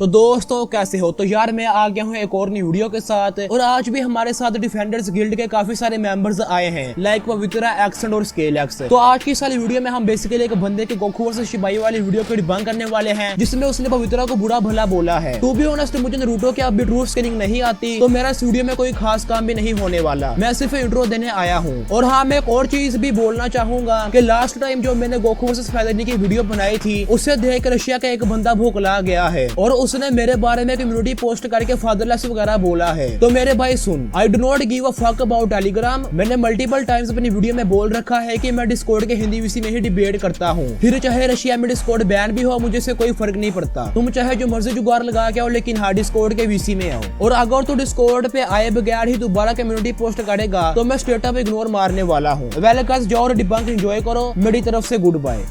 तो दोस्तों कैसे हो? तो यार मैं आ गया हूँ एक और नई वीडियो के साथ, और आज भी हमारे साथ डिफेंडर्स गिल्ड के काफी सारे मेंबर्स आए हैं, लाइक पवित्रा एक्सेंट और स्केल एक्स। तो आज की सारी वीडियो में हम बेसिकली एक बंदे के गोकू वर्सेस शिबाई वाली वीडियो को डिबंक करने वाले हैं, जिसमें उसने पवित्रा को बुरा भला बोला है। टू बी ऑनेस्ट मुझे नारुतो के अभी ट्रूथ स्कैनिंग नहीं आती, तो मेरा इस वीडियो में कोई खास काम भी नहीं होने वाला, मैं सिर्फ इंट्रो देने आया हूँ। और हाँ, मैं एक और चीज भी बोलना चाहूंगा कि लास्ट टाइम जो मैंने गोकू वर्सेस फेदरनी की वीडियो बनाई थी, उसे देख रशिया का एक बंदा भूखला गया है और उसने मेरे बारे में कम्युनिटी पोस्ट करके फादरलेस वगैरह बोला है। तो मेरे भाई सुन, I do not give a fuck about Telegram. मैंने मल्टीपल टाइम्स अपनी वीडियो में बोल रखा है कि मैं डिस्कॉर्ड के हिंदी वीसी में ही डिबेट करता हूँ, फिर चाहे रशिया में डिस्कॉर्ड बैन भी हो, मुझे से कोई फर्क नहीं पड़ता। तुम चाहे जो मर्जी जुगाड़ लगा के आओ, लेकिन हाँ डिस्कॉर्ड के वीसी में आओ। और अगर तू डिस्कॉर्ड पे आए बगैर ही दोबारा कम्युनिटी पोस्ट करेगा तो मैं स्ट्रेट अप इग्नोर मारने वाला हूँ। वेल गाइस, जाओ और डिबंक एंजॉय करो। मेरी तरफ से गुड बाय।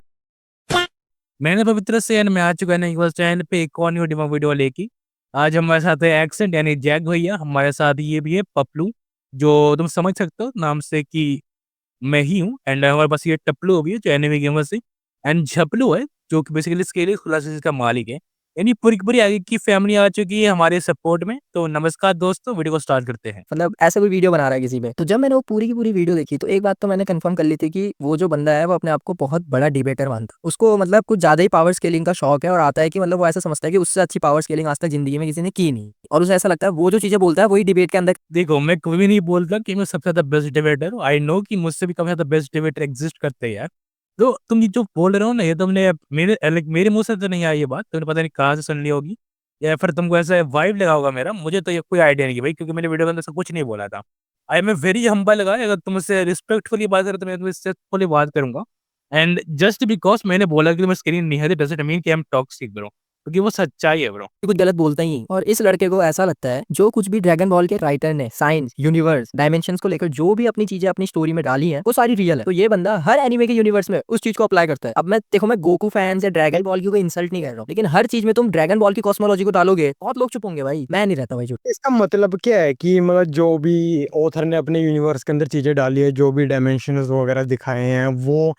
मैंने पवित्र से एंड में आ चुका है इक्वल चैनल पे एक और न्यू डिबंक वीडियो लेके। आज हमारे साथ है एक्सेंट यानी जैक भैया, हमारे साथ ये भी है पपलू, जो तुम समझ सकते हो नाम से कि मैं ही हूँ। एंड हमारे पास ये टपलू भी है जो एनिमे गेमर से, एंड झपलू है जो कि बेसिकली स्केल क्लासेस का मालिक है। यानी पूरी की पूरी आगे की फैमिली आ चुकी है हमारे सपोर्ट में। तो नमस्कार दोस्तों, वीडियो को स्टार्ट करते हैं। मतलब ऐसे कोई वीडियो बना रहा है किसी पे, तो जब मैंने वो पूरी की पूरी वीडियो देखी तो एक बात तो मैंने कंफर्म कर ली थी कि वो जो बंदा है वो अपने आप को बहुत बड़ा डिबेटर मानता है। उसको मतलब कुछ ज्यादा ही पावर स्केलिंग का शौक है और आता है कि मतलब वो ऐसा समझता है कि उससे अच्छी पावर स्केलिंग आज तक जिंदगी में किसी ने की नहीं, और उसे ऐसा लगता है वो जो चीजें बोलता है वही डिबेट के अंदर। देखो, मैं कभी भी नहीं बोलता कि मैं सबसे ज्यादा बेस्ट डिबेटर हूँ। आई नो कि मुझसे भी काफी ज्यादा बेस्ट डिबेटर एग्जिस्ट करते हैं यार। तो तुम ये जो बोल रहे हो ना, ये तुमने मेरे मुंह से तो नहीं आई ये बात, तुमने पता नहीं कहाँ से सुन ली होगी, या फिर तुमको ऐसा वाइब लगा होगा मेरा। मुझे तो ये कोई आइडिया नहीं है भाई, क्योंकि मैंने वीडियो के अंदर से कुछ नहीं बोला था। I am a very humble guy. अगर तुमसे रिस्पेक्टफुली बात करें तो मैं तुमसे रिस्पेक्टफुली बात करूंगा। एंड जस्ट बिकॉज मैंने बोला कि तुम्हें स्क्रीन नहीं है, डजंट मीन कि आई एम टॉक्सिक ब्रो, क्योंकि वो सच्चाई है ब्रो। कुछ गलत बोलता ही। और इस लड़के को ऐसा लगता है जो कुछ भी ड्रैगन बॉल के राइटर ने साइंस, यूनिवर्स, डायमेंशंस को लेकर जो भी अपनी चीजें अपनी स्टोरी में डाली हैं वो सारी रियल है। तो ये बंदा हर एनिमे के यूनिवर्स में उस चीज को अप्लाई करता है। अब मैं देखो, मैं गोकू फैंस या ड्रैगन बॉल की कोई इंसल्ट नहीं कर रहा हूँ, लेकिन हर चीज में तुम ड्रैगन बॉल की कॉस्मोलॉजी को डालोगे बहुत लोग चुप होंगे भाई। मैं नहीं रहता भाई चुप। इसका मतलब क्या है कि मतलब जो भी ऑथर ने अपने यूनिवर्स के अंदर चीजें डाली है, जो भी डायमेंशंस वगैरह दिखाए हैं, वो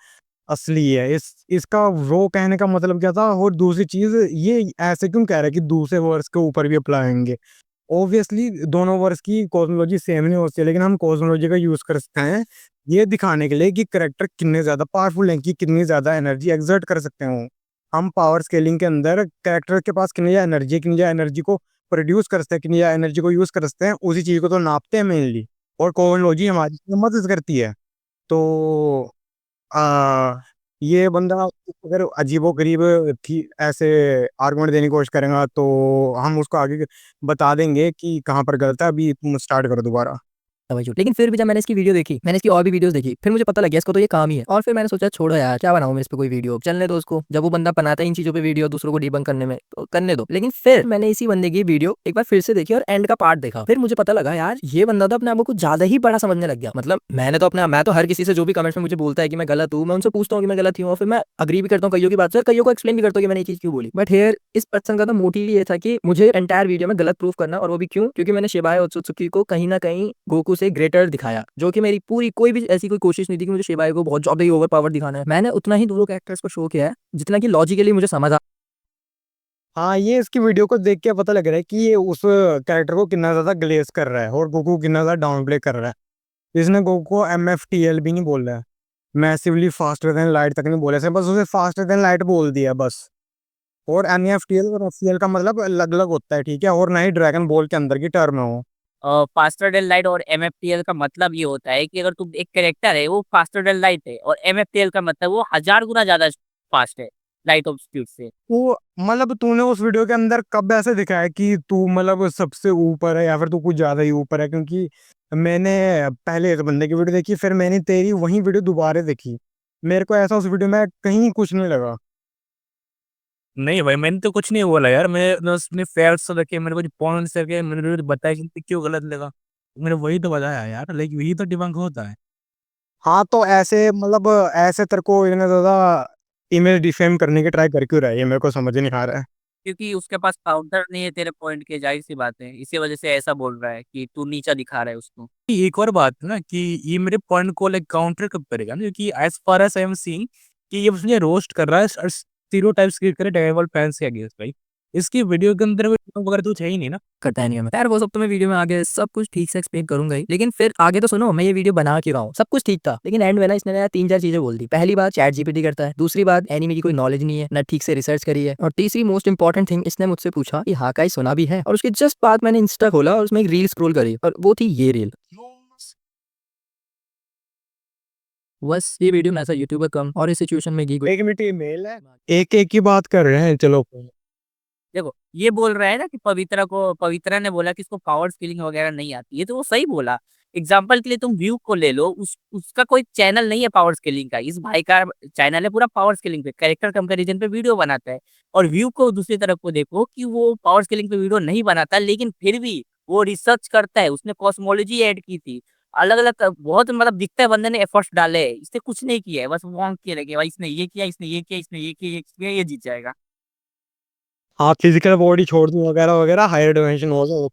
असली है। इसका वो कहने का मतलब क्या था? और दूसरी चीज, ये ऐसे क्यों कह रहा है कि दूसरे वर्स के ऊपर भी अप्लाई होंगे? ऑब्वियसली दोनों वर्स की कॉस्मोलॉजी सेम नहीं होती है, लेकिन हम कॉस्मोलॉजी का यूज कर सकते हैं ये दिखाने के लिए कि करेक्टर कितने ज्यादा पावरफुल हैं, कि कितनी ज्यादा एनर्जी एक्सर्ट कर सकते हैं। हम पावर स्केलिंग के अंदर कैरेक्टर के पास कितनी एनर्जी, कितनी एनर्जी को प्रोड्यूस कर सकते हैं, कितनी एनर्जी को यूज कर सकते हैं, उसी चीज को तो नापते हैं मेनली। और कॉस्मोलॉजी हमारी इसमें मदद करती है। तो आ, ये बंदा अगर अजीबोगरीब थी ऐसे आर्गुमेंट देने की कोशिश करेगा तो हम उसको आगे बता देंगे कि कहाँ पर गलत है। अभी तुम स्टार्ट करो दोबारा। भाई झूठ। लेकिन फिर भी जब मैंने इसकी वीडियो देखी, मैंने इसकी और भी वीडियोस देखी, फिर मुझे पता लग गया इसको तो ये काम ही है। और फिर मैंने सोचा छोड़ो यार, क्या बनाऊं मैं इस पे कोई वीडियो, चलने दो उसको। जब वो बंदा बनाता है इन चीजों पे वीडियो दूसरों को डिबंक करने में, तो करने दो। लेकिन फिर मैंने इसी बंदे की वीडियो एक बार फिर से देखी और एंड का पार्ट देखा। फिर मुझे पता लगा यार ये बंदा तो अपने आप को कुछ ज्यादा ही बड़ा समझने लग गया। मतलब मैं तो हर किसी से जो भी कमेंट्स में मुझे बोलता है कि मैं गलत हूँ, मैं उनसे पूछता हूँ कि मैं गलत हूँ, और फिर मैं अग्री भी करता हूँ कईयों की बात से, और कईयों को एक्सप्लेन भी करता हूँ कि मैंने ये चीज क्यों बोली। बट हियर इस पर्सन का तो मोटिव ये था कि मुझे एंटायर वीडियो में गलत प्रूफ करना। और वो भी क्यों? क्योंकि मैंने शिबाया ओत्सुत्सुकी को कहीं ना कहीं गोकू से ग्रेटर दिखाया, जो कि मेरी पूरी कोई भी ऐसी कोई कोशिश नहीं थी कि मुझे शिबाया को बहुत ज्यादा ही ओवर पावर दिखाना है। मैंने उतना ही दोनों कैरेक्टर्स को शो किया है जितना कि लॉजिकली मुझे समझ आ। हाँ, ये इसकी वीडियो को देख के पता लग रहा है कि ये उस कैरेक्टर को कितना ज्यादा ग्लेज कर रहा है और गोकू कितना ज्यादा डाउन प्ले कर रहा है। इसने गोकू को MFTL भी नहीं बोल रहा है, मैसिवली फास्टर देन लाइट तक नहीं बोला है, बस उसे फास्टर देन लाइट बोल दिया बस। और NFTL और FTL का मतलब अलग अलग होता है, ठीक है? और ना ही ड्रैगन बॉल के अंदर की टर्म है वो। फास्टर देन लाइट और एमएफटीएल का मतलब ये होता है कि अगर तुम एक कैरेक्टर है वो फास्टर देन लाइट है, और एमएफटीएल का मतलब वो 1000 गुना ज्यादा फास्ट है लाइट ऑफ स्पीड से। तो मतलब तूने उस वीडियो के अंदर कब ऐसे दिखाया कि तू मतलब सबसे ऊपर है या फिर तू कुछ ज्यादा ही ऊपर है? क्योंकि मैंने पहले इस बंदे की वीडियो देखी, फिर मैंने तेरी वही वीडियो दोबारा देखी, मेरे को ऐसा उस वीडियो में कहीं कुछ नहीं लगा। नहीं भाई, मैंने तो कुछ नहीं बोला यार। मैं बस अपने फैक्ट्स रखे, मैंने कुछ पॉइंट्स रखे, मैंने बताया कि क्यों गलत लगा, मैंने वही तो बताया यार। लेकिन यही तो डिबंक होता है। हाँ, तो ऐसे मतलब ऐसे तेरे को इतना ज्यादा इमेज डिफेम करने की ट्राई कर क्यों रहा है, ये मेरे को समझ नहीं आ रहा है। क्योंकि उसके पास काउंटर नहीं है तेरे पॉइंट के, जाहिर सी बात है, इसी वजह से ऐसा बोल रहा है कि तू नीचा दिखा रहा है उसको। एक और बात है ना कि ये मेरे पॉइंट को लाइक काउंटर कब करेगा ना, क्योंकि as far as I am seeing कि ये मुझे रोस्ट कर रहा है और स्टीरियोटाइप्स क्रिएट कर रहा है ड्रैगन बॉल फैंस के अगेंस्ट भाई। इसकी वीडियो के अंदर वगैरह तो है ही नहीं ना। करता है नहीं हमें। यार वो सब तो मैं वीडियो में आगे सब कुछ ठीक से एक्सप्लेन करूंगा ही, लेकिन फिर आगे तो सुनो, मैं ये वीडियो बना क्यों रहा हूँ। सब कुछ ठीक था, लेकिन एंड में ना इसने ना 3-4 चीजें बोल दी। पहली बात, चैट जीपीटी करता है। दूसरी बात, एनिमे की कोई नॉलेज नहीं है, ना ठीक से रिसर्च करी है। और तीसरी मोस्ट इंपॉर्टेंट थिंग, इसने मुझसे पूछा कि हाकाई सुना भी है। और उसके जस्ट बाद मैंने इंस्टा खोला और उसमें एक रील स्क्रॉल करी, और वो थी ये रील। बस ये वीडियो में ऐसा यूट्यूबर कम और इस सिचुएशन में एक मिनट, ये मेल है, एक की बात कर रहे हैं, चलो। देखो ये बोल रहा है ना कि पवित्रा ने बोला कि इसको पावर स्केलिंग वगैरह नहीं आती है, तो वो सही बोला। एग्जाम्पल के लिए तुम व्यू को ले लो, उसका कोई चैनल नहीं है पावर स्केलिंग का। इस भाई का चैनल है पूरा पावर स्केलिंग पे, कैरेक्टर कंपैरिजन पे वीडियो बनाता है। और व्यू को दूसरी तरफ को देखो कि वो पावर स्केलिंग पे वीडियो नहीं बनाता, लेकिन फिर भी वो रिसर्च करता है। उसने कॉस्मोलॉजी ऐड की थी, अलग अलग बहुत मतलब दिखता है बंदे ने एफर्ट्स डाले है। इसने कुछ नहीं किया है, बस वॉन्ग किया लगे भाई इसने ये किया, इसने ये किया, इसने ये किया, ये जीत जाएगा। हाँ, फिजिकल बॉडी छोड़ दूं वगैरह वगैरह, हायर डायमेंशन हो जाओ।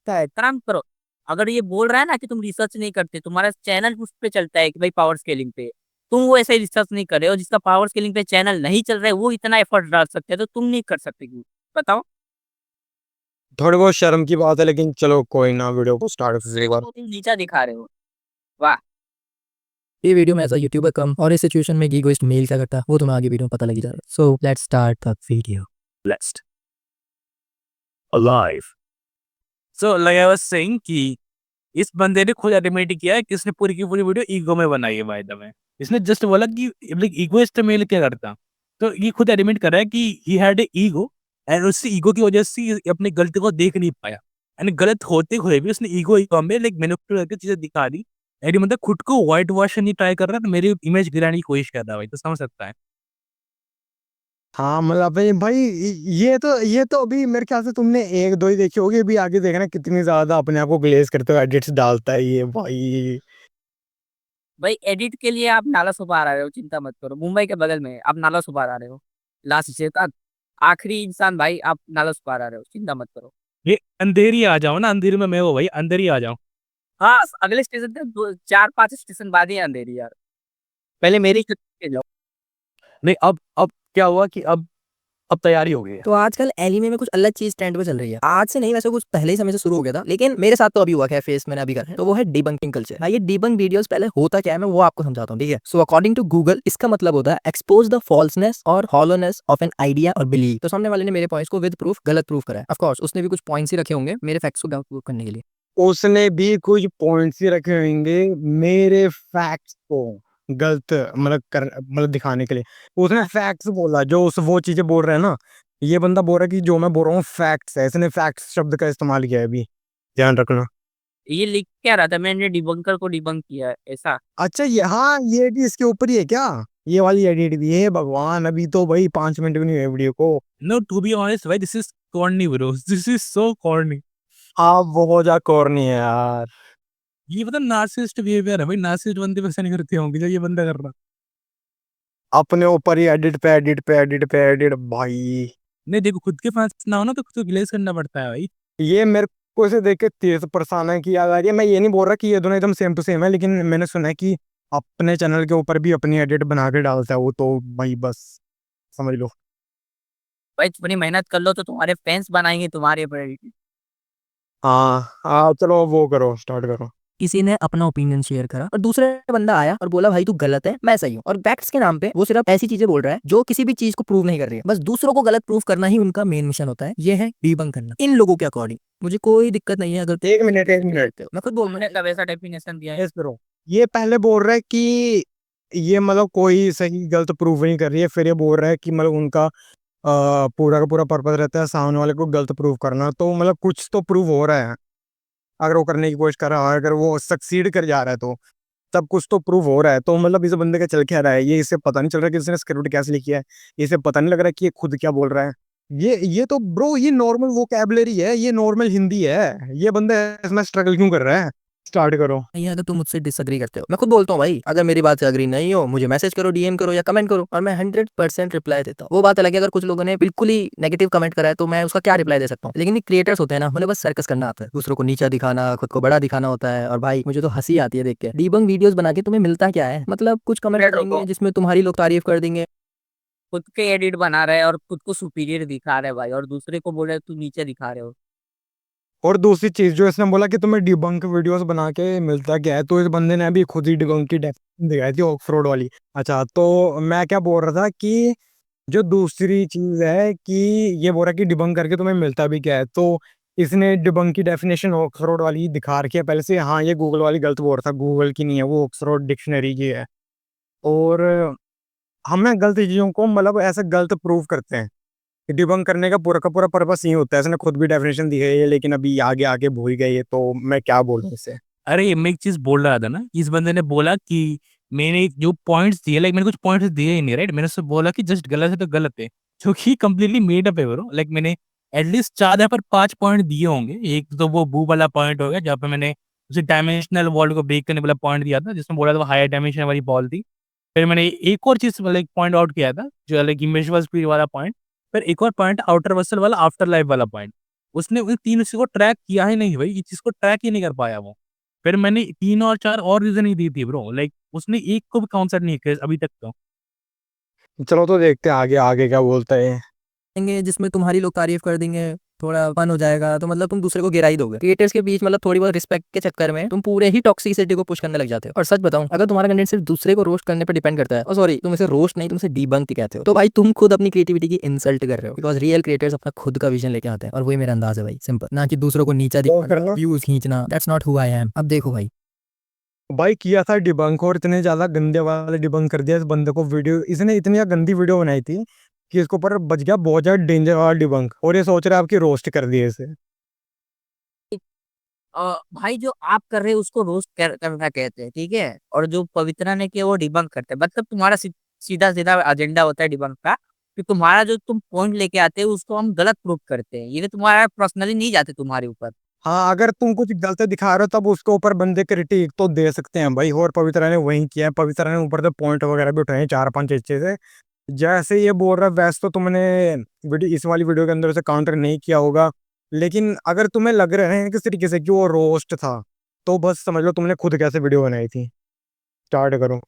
काम करो। अगर ये बोल रहा है ना कि तुम रिसर्च नहीं करते, तुम्हारा चैनल उस पे चलता है कि भाई पावर स्केलिंग पे, तुम वो ऐसे रिसर्च नहीं कर रहे हो। जिसका पावर स्केलिंग पे चैनल नहीं चल रहा है वो इतना एफर्ट डाल सकते हैं, तो तुम नहीं कर सकते क्यों? बताओ। थोड़ी बहुत शर्म की बात है, लेकिन चलो कोई ना, वीडियो को स्टार्ट करते हैं एक बार। तो तुम नीचा दिखा रहे हो। वाह। ये वीडियो में ऐसा यूट्यूबर कम और इस सिचुएशन में ईगोइस्ट मेल क्या करता है वो तुम्हें आगे वीडियो में पता लगी जाएगा। So let's start the video. Blessed. Alive. So like I was saying कि इस बंदे ने खुद एडमिट किया है कि इसने पूरी की पूरी वीडियो ईगो में बनाई है। बाय द वे, इसने जस्ट बोला कि लाइक ईगोइस्ट मेल क्या करता, तो ये खुद एडमिट कर रहा है कि he had a ego and उससे ईगो की वजह से ये अपनी गलती को देख नहीं पाया, एंड गलत होते हुए भी उसने ईगो में लाइक मैनिपुलेट करके चीजें दिखा दी। एंड मतलब खुद को व्हाइट वॉश नहीं ट्राई कर रहा है, मेरी इमेज गिराने की कोशिश कर रहा है भाई, तो समझ सकता है। हाँ मतलब भाई ये तो अभी मेरे ख्याल से तुमने एक दो ही देखी होगी, अभी आगे देखना कितनी ज्यादा अपने आप को ग्लेज करते हुए एडिट्स डालता है ये भाई। भाई एडिट के लिए आप नाला सुपा रहे हो, चिंता मत करो। मुंबई के बगल में आप नाला सुपा रहे हो, लास्ट से तक आखिरी इंसान भाई आप नाला सुपा रहे हो, चिंता मत करो। ये अंधेरी आ जाओ ना, अंधेरी में मैं वो भाई अंधेरी आ जाओ। हाँ, अगले स्टेशन पे 4-5 स्टेशन बाद ही अंधेरी यार। पहले मेरी जाओ। नहीं, अब क्या हुआ कि अब तैयारी हो गई है। तो आजकल एनीमे में कुछ अलग चीज ट्रेंड पे चल रही है। आज से नहीं, वैसे कुछ पहले ही समय से शुरू हो गया था, लेकिन मेरे साथ तो अभी हुआ क्या फेस मैंने अभी करा है, तो वो है डिबंकिंग कल्चर। भाई ये डिबंक वीडियोस पहले होता क्या है मैं वो आपको समझाता हूँ, ठीक है। सो अकॉर्डिंग टू गूगल इसका मतलब होता है एक्सपोज द फॉल्सनेस और हॉलोनेस ऑफ एन आइडिया और बिलीव। तो सामने वाले ने मेरे पॉइंट्स को विद प्रूफ गलत प्रूफ करा है। ऑफ कोर्स उसने भी कुछ पॉइंट्स ही रखे होंगे मेरे फैक्ट्स को डाउट प्रूफ करने के लिए। उसने भी कुछ पॉइंट्स ही रखे होंगे मेरे फैक्ट्स को गलत मतलब दिखाने के लिए। उसने फैक्ट्स बोला, जो उस वो चीजें बोल रहे हैं ना, ये बंदा बोल रहा है कि जो मैं बोल रहा हूँ फैक्ट्स है। इसने फैक्ट्स शब्द का इस्तेमाल किया है, अभी ध्यान रखना। ये लिख क्या रहा था, मैंने डिबंकर को डिबंक किया है ऐसा। अच्छा, ये हाँ, ये भी इसके ऊपर ही है क्या? ये वाली एडिट भी है? भगवान, अभी तो भाई 5 मिनट भी नहीं हुए वीडियो को। नो, टू बी ऑनेस्ट भाई, this is corny bro, this is so corny. आप बहुत ज्यादा कॉर्नी है यार। ये पता नार्सिसिस्ट बिहेवियर है भाई, नार्सिसिस्ट बंदे वैसे नहीं करते होंगे जो ये बंदा कर रहा। अपने ऊपर ही एडिट पे एडिट पे एडिट पे एडिट भाई। नहीं देखो, खुद के फैंस ना हो ना तो खुद को गिलेस करना पड़ता है भाई। ये मेरे को इसे देख के तेज परेशान की याद आ रही है। मैं ये नहीं बोल रहा कि ये दोनों एकदम सेम टू सेम है, लेकिन मैंने सुना है कि अपने चैनल के ऊपर भी अपनी एडिट बना के डालता है वो, तो भाई बस समझ लो। भाई थोड़ी मेहनत कर लो तो तुम्हारे फैंस बनाएंगे तुम्हारे ऊपर। हाँ चलो वो करो, स्टार्ट करो। किसी ने अपना ओपिनियन शेयर करा और दूसरे बंदा आया और बोला भाई तू गलत है मैं सही हूँ। और फैक्ट्स के नाम पे वो सिर्फ ऐसी चीजें बोल रहा है जो किसी भी चीज को प्रूव नहीं कर रही है। बस दूसरों को गलत प्रूव करना ही उनका मेन मिशन होता है। ये है डीबंक करना। इन लोगों के अकॉर्डिंग मुझे कोई दिक्कत नहीं है अगर एक मिनट मैं खुद बोल मैंने कब ऐसा डेफिनेशन दिया है? यस करो। ये पहले बोल रहा है कि ये मतलब कोई सही गलत प्रूव नहीं कर रही है, फिर ये बोल रहा है कि मतलब उनका पूरा का पूरा पर्पस रहता है सामने वाले को गलत प्रूव करना। तो मतलब कुछ तो प्रूव हो रहा है, अगर वो करने की कोशिश कर रहा है, अगर वो सक्सीड कर जा रहा है तो तब कुछ तो प्रूव हो रहा है। तो मतलब इस बंदे का चल क्या रहा है, ये इसे पता नहीं चल रहा कि इसने स्क्रिप्ट कैसे लिखी है, इसे पता नहीं लग रहा कि ये खुद क्या बोल रहा है। ये तो ब्रो ये नॉर्मल वोकैबुलरी है, ये नॉर्मल हिंदी है। ये बंदा इसमें स्ट्रगल क्यों कर रहा है? स्टार्ट करो। नहीं है अगर तुम मुझसे डिसएग्री करते हो। मैं खुद बोलता हूँ भाई अगर मेरी बात से एग्री नहीं हो मुझे मैसेज करो, डीएम करो या कमेंट करो और मैं 100% रिप्लाई देता हूँ। वो बात अलग है अगर कुछ लोगों ने बिल्कुल ही नेगेटिव कमेंट करा है तो मैं उसका क्या रिप्लाई दे सकता हूँ। लेकिन क्रिएटर्स होते हैं ना, उन्हें बस सर्कस करना आता है, दूसरों को नीचा दिखाना, खुद को बड़ा दिखाना होता है। और भाई मुझे तो हंसी आती है देख के। डीबंक वीडियोस बना के तुम्हें मिलता क्या है? मतलब कुछ कमेंट करेंगे जिसमें तुम्हारी लोग तारीफ कर देंगे खुद के एडिट बना रहे हैं और खुद को सुपीरियर दिखा रहे हैं भाई, और दूसरे को बोल रहे तू नीचे दिखा रहे हो। और दूसरी चीज जो इसने बोला कि तुम्हें डिबंक वीडियोस बना के मिलता क्या है, तो इस बंदे ने अभी खुद ही डिबंक की डेफिनेशन दिखाई थी ऑक्सफोर्ड वाली। अच्छा, तो मैं क्या बोल रहा था कि जो दूसरी चीज है कि ये बोल रहा है कि डिबंक करके तुम्हें मिलता भी क्या है, तो इसने डिबंक की डेफिनेशन ऑक्सफोर्ड वाली दिखा रखी है पहले से। हाँ, ये गूगल वाली गलत बोल रहा था, गूगल की नहीं है वो, ऑक्सफोर्ड डिक्शनरी की है। और हमें गलत चीजों को मतलब ऐसे गलत प्रूव करते हैं। डिबंक करने का पूरा पर्पस ये होता है, इसने खुद भी डेफिनेशन दी है ये, लेकिन अभी आगे आगे भूल गए ये, तो मैं क्या बोलूं इससे। अरे मैं एक चीज बोल रहा था ना, इस बंदे ने बोला कि मैंने जो पॉइंट्स दिए, लाइक मैंने कुछ पॉइंट्स दिए ही नहीं, राइट। मैंने उससे बोला कि जस्ट गलत है तो गलत है, जो कि कंप्लीटली मेड अप है ब्रो। लाइक मैंने एटलीस्ट 4 या फिर 5 पॉइंट दिए होंगे। एक तो वो बू वाला पॉइंट हो गया जहाँ पे मैंने उसे डायमेंशनल वर्ल्ड को ब्रेक करने वाला पॉइंट दिया था, जिसमें बोला था वो हायर डायमेंशन वाली बॉल थी। फिर मैंने एक और चीज लाइक पॉइंट आउट किया था, जो लाइक इमेजिबल स्पीड वाला पॉइंट। फिर एक और पॉइंट आउटर वसल वाला, आफ्टर लाइफ वाला पॉइंट। उसने उन तीन चीज को ट्रैक किया ही नहीं भाई, इस चीज को ट्रैक ही नहीं कर पाया वो। फिर मैंने 3 और 4 और रीज़न ही दी थी ब्रो, लाइक उसने एक को भी काउंटर नहीं किया अभी तक तो। चलो तो देखते हैं आगे आगे क्या बोलता है। देंगे जिसमें तुम्हारी लोग तारीफ कर देंगे, थोड़ा फन हो जाएगा, तो मतलब तुम दूसरे को गिरा ही दोगे। क्रिएटर्स के बीच मतलब थोड़ी बहुत रिस्पेक्ट के चक्कर में तुम पूरे ही टॉक्सिसिटी को पुश करने लग जाते हो। और सच बताऊं, अगर तुम्हारा कंटेंट सिर्फ दूसरे को रोस्ट करने पर डिपेंड करता है, और सॉरी तुम इसे रोस्ट नहीं, तुम इसे डीबंक कहते हो, तो भाई तुम खुद अपनी क्रिएटिविटी की इंसल्ट कर रहे हो। बिकॉज रियल क्रिएटर्स अपना खुद का विजन लेके आते हैं, और वही मेरा अंदाज है भाई, सिंपल। ना कि दूसरों को नीचा दिखाना, व्यूज खींचना। That's not who I am. अब देखो भाई किया था डिबंक, और इतने ज्यादा गंदे वाले डिबंक कर दिया इस बंदे को। वीडियो इसने इतनी गंदी वीडियो बनाई थी कि इसके ऊपर बच गया बहुत ज्यादा डेंजर वाला डिबंक, और ये सोच रहा है आपकी रोस्ट कर दिए इसे। भाई जो आप कर रहे हो उसको रोस्ट करना कहते हैं, ठीक है। और जो पवित्रा ने किया वो डिबंक करते हैं। मतलब तुम्हारा सीधा सीधा एजेंडा होता है डिबंक का, कि तुम्हारा जो तुम पॉइंट लेके आते हो उसको हम गलत प्रूफ करते हैं। ये तुम्हारा पर्सनली नहीं जाते तुम्हारे ऊपर। हाँ, अगर तुम कुछ गलत दिखा रहे हो तब उसके ऊपर बंदे क्रिटिक तो दे सकते हैं भाई, और पवित्रा ने वही किया है। पवित्रा ने ऊपर से पॉइंट वगैरह भी उठाए 4-5 अच्छे से। जैसे ये बोल रहा है वैसे तो तुमने वीडियो इस वाली वीडियो के अंदर से काउंटर नहीं किया होगा, लेकिन अगर तुम्हें लग रहा है किस तरीके से कि वो रोस्ट था, तो बस समझ लो तुमने खुद कैसे वीडियो बनाई थी। स्टार्ट करो।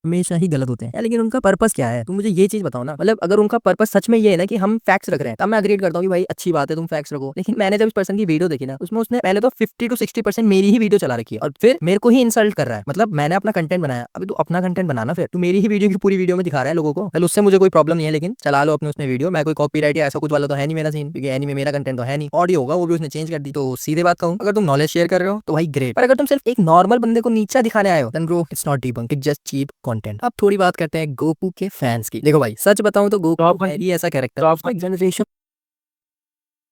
हमेशा ही गलत होते हैं यार, लेकिन उनका पर्पस क्या है? तुम मुझे ये चीज बताओ ना। मतलब अगर उनका पर्पस सच में ये है ना कि हम फैक्ट्स रख रहे हैं, तब मैं अग्री करता हूँ कि भाई अच्छी बात है तुम फैक्ट्स रखो। लेकिन मैंने जब इस पर्सन की वीडियो देखी ना, उसमें उसने पहले तो 50 to 60% मेरी ही वीडियो चला रखी है, और फिर मेरे को ही इंसल्ट कर रहा है। मतलब मैंने अपना कंटेंट बनाया, अभी तू अपना कंटेंट बनाना, फिर तू मेरी ही वीडियो की पूरी वीडियो में दिखा रहा है लोगों को। चल उससे मुझे कोई प्रॉब्लम नहीं है, लेकिन चला लो अपने उसमें वीडियो। मैं कोई कॉपीराइट या ऐसा कुछ वाला तो है नहीं मेरा सीन, क्योंकि एनीमे मेरा कंटेंट तो है नहीं। ऑडियो होगा वो भी उसने चेंज कर दी। तो सीधे बात कहूँ, अगर तुम नॉलेज शेयर कर रहे हो तो भाई ग्रेट, पर अगर तुम सिर्फ एक नॉर्मल बंदे को नीचा दिखाने आए हो, then bro it's not debunk, it's just cheap content. अब थोड़ी बात करते हैं गोकू के फैंस की। देखो भाई सच बताऊं तो गोकू है ही ऐसा कैरेक्टर, एक जनरेशन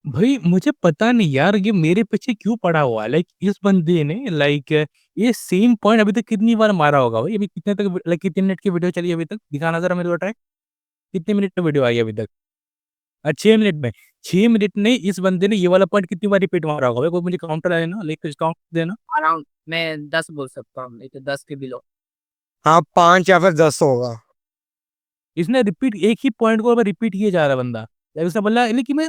भाई मुझे पता नहीं यार ये मेरे पीछे क्यों पड़ा हुआ है। लाइक इस बंदे ने लाइक ये सेम पॉइंट अभी तक कितनी बार मारा होगा भाई। अभी कितने तक लाइक कितने मिनट की वीडियो चली अभी तक, दिखाना जरा मेरे को ट्रैक। कितने मिनट की वीडियो आई अभी तक? 6 मिनट में। 6 मिनट में इस बंदे ने ये वाला पॉइंट कितनी बार रिपीट मारा होगा भाई? कोई मुझे काउंटर है ना, लाइक काउंट देना। अराउंड मैं 10 बोल सकता हूँ, नहीं तो 10 के बिलो। हाँ, 5 या फिर 10 होगा। इसने रिपीट एक ही पॉइंट को रिपीट किए जा रहा है बंदा। लाइक उसने बोला लेकिन मैं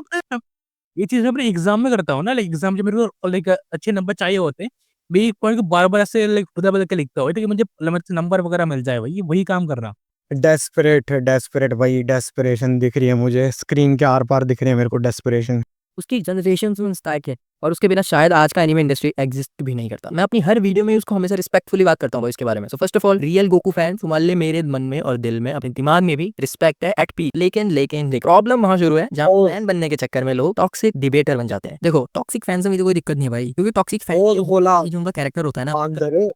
ये चीज़ मैं अपने एग्जाम में करता हूँ ना। लाइक एग्जाम जब मेरे को लाइक अच्छे नंबर चाहिए होते हैं, मैं एक पॉइंट को बार-बार ऐसे लाइक बदल-बदल के लिखता हूँ ताकि मुझे नंबर वगैरह मिल जाए भाई। ये वही काम कर रहा। डेस्परेट डेस्परेट भाई, डेस्परेशन दिख रही है मुझे स्क्रीन के आर पार, दिख रही है मेरे को डेस्परेशन। उसकी जनरेशन से इंस्पायर है, और उसके बिना शायद आज का एनिमे इंडस्ट्री एग्जिस्ट भी नहीं करता। मैं अपनी हर वीडियो में उसको हमेशा रिस्पेक्टफुली बात करता हूँ इसके बारे में। So first of all, real Goku fan तुम्हारे लिए मेरे मन में और दिल में, अपने दिमाग में भी रिस्पेक्ट है एट पी। लेकिन प्रॉब्लम वहां शुरू है जहाँ फैन बनने के चक्कर में लोग टॉक्सिक डिबेटर बन जाते हैं। देखो टॉक्सिक फैन से मुझे कोई दिक्कत नहीं है भाई, क्योंकि टॉक्सिक फैन जो उनका कैरेक्टर होता है ना,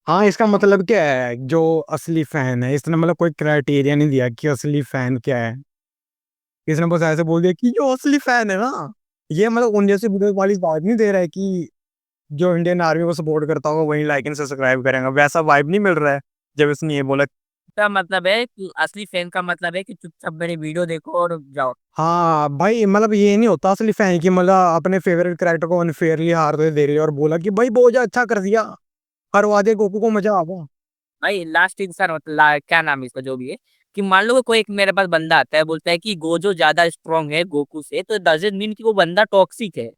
हाँ, इसका मतलब क्या है जो असली फैन है? इसने मतलब कोई क्राइटेरिया नहीं दिया कि असली फैन क्या है। इसने बस ऐसे बोल दिया कि जो असली फैन है ना, ये मतलब उन जैसे बुजुर्ग वाली बात नहीं दे रहा है कि जो इंडियन आर्मी को सपोर्ट करता होगा वही लाइक एंड सब्सक्राइब करेंगे, वैसा वाइब नहीं मिल रहा है जब इसने ये बोला। का मतलब है कि असली फैन का मतलब है कि चुपचाप मेरी वीडियो देखो और जाओ। हाँ भाई, मतलब ये नहीं होता असली फैन की मतलब अपने फेवरेट कैरेक्टर को अनफेयरली हारते दे रही है और बोला कि भाई बहुत अच्छा कर दिया, हरवा दे गोकू को, मजा आ गया। भाई लास्ट इंसान मतलब क्या नाम है इसका जो भी है, कि मान लो कोई एक मेरे पास बंदा आता है बोलता है कि गोजो ज्यादा स्ट्रांग है गोकू से, तो डजंट मीन कि वो बंदा टॉक्सिक है।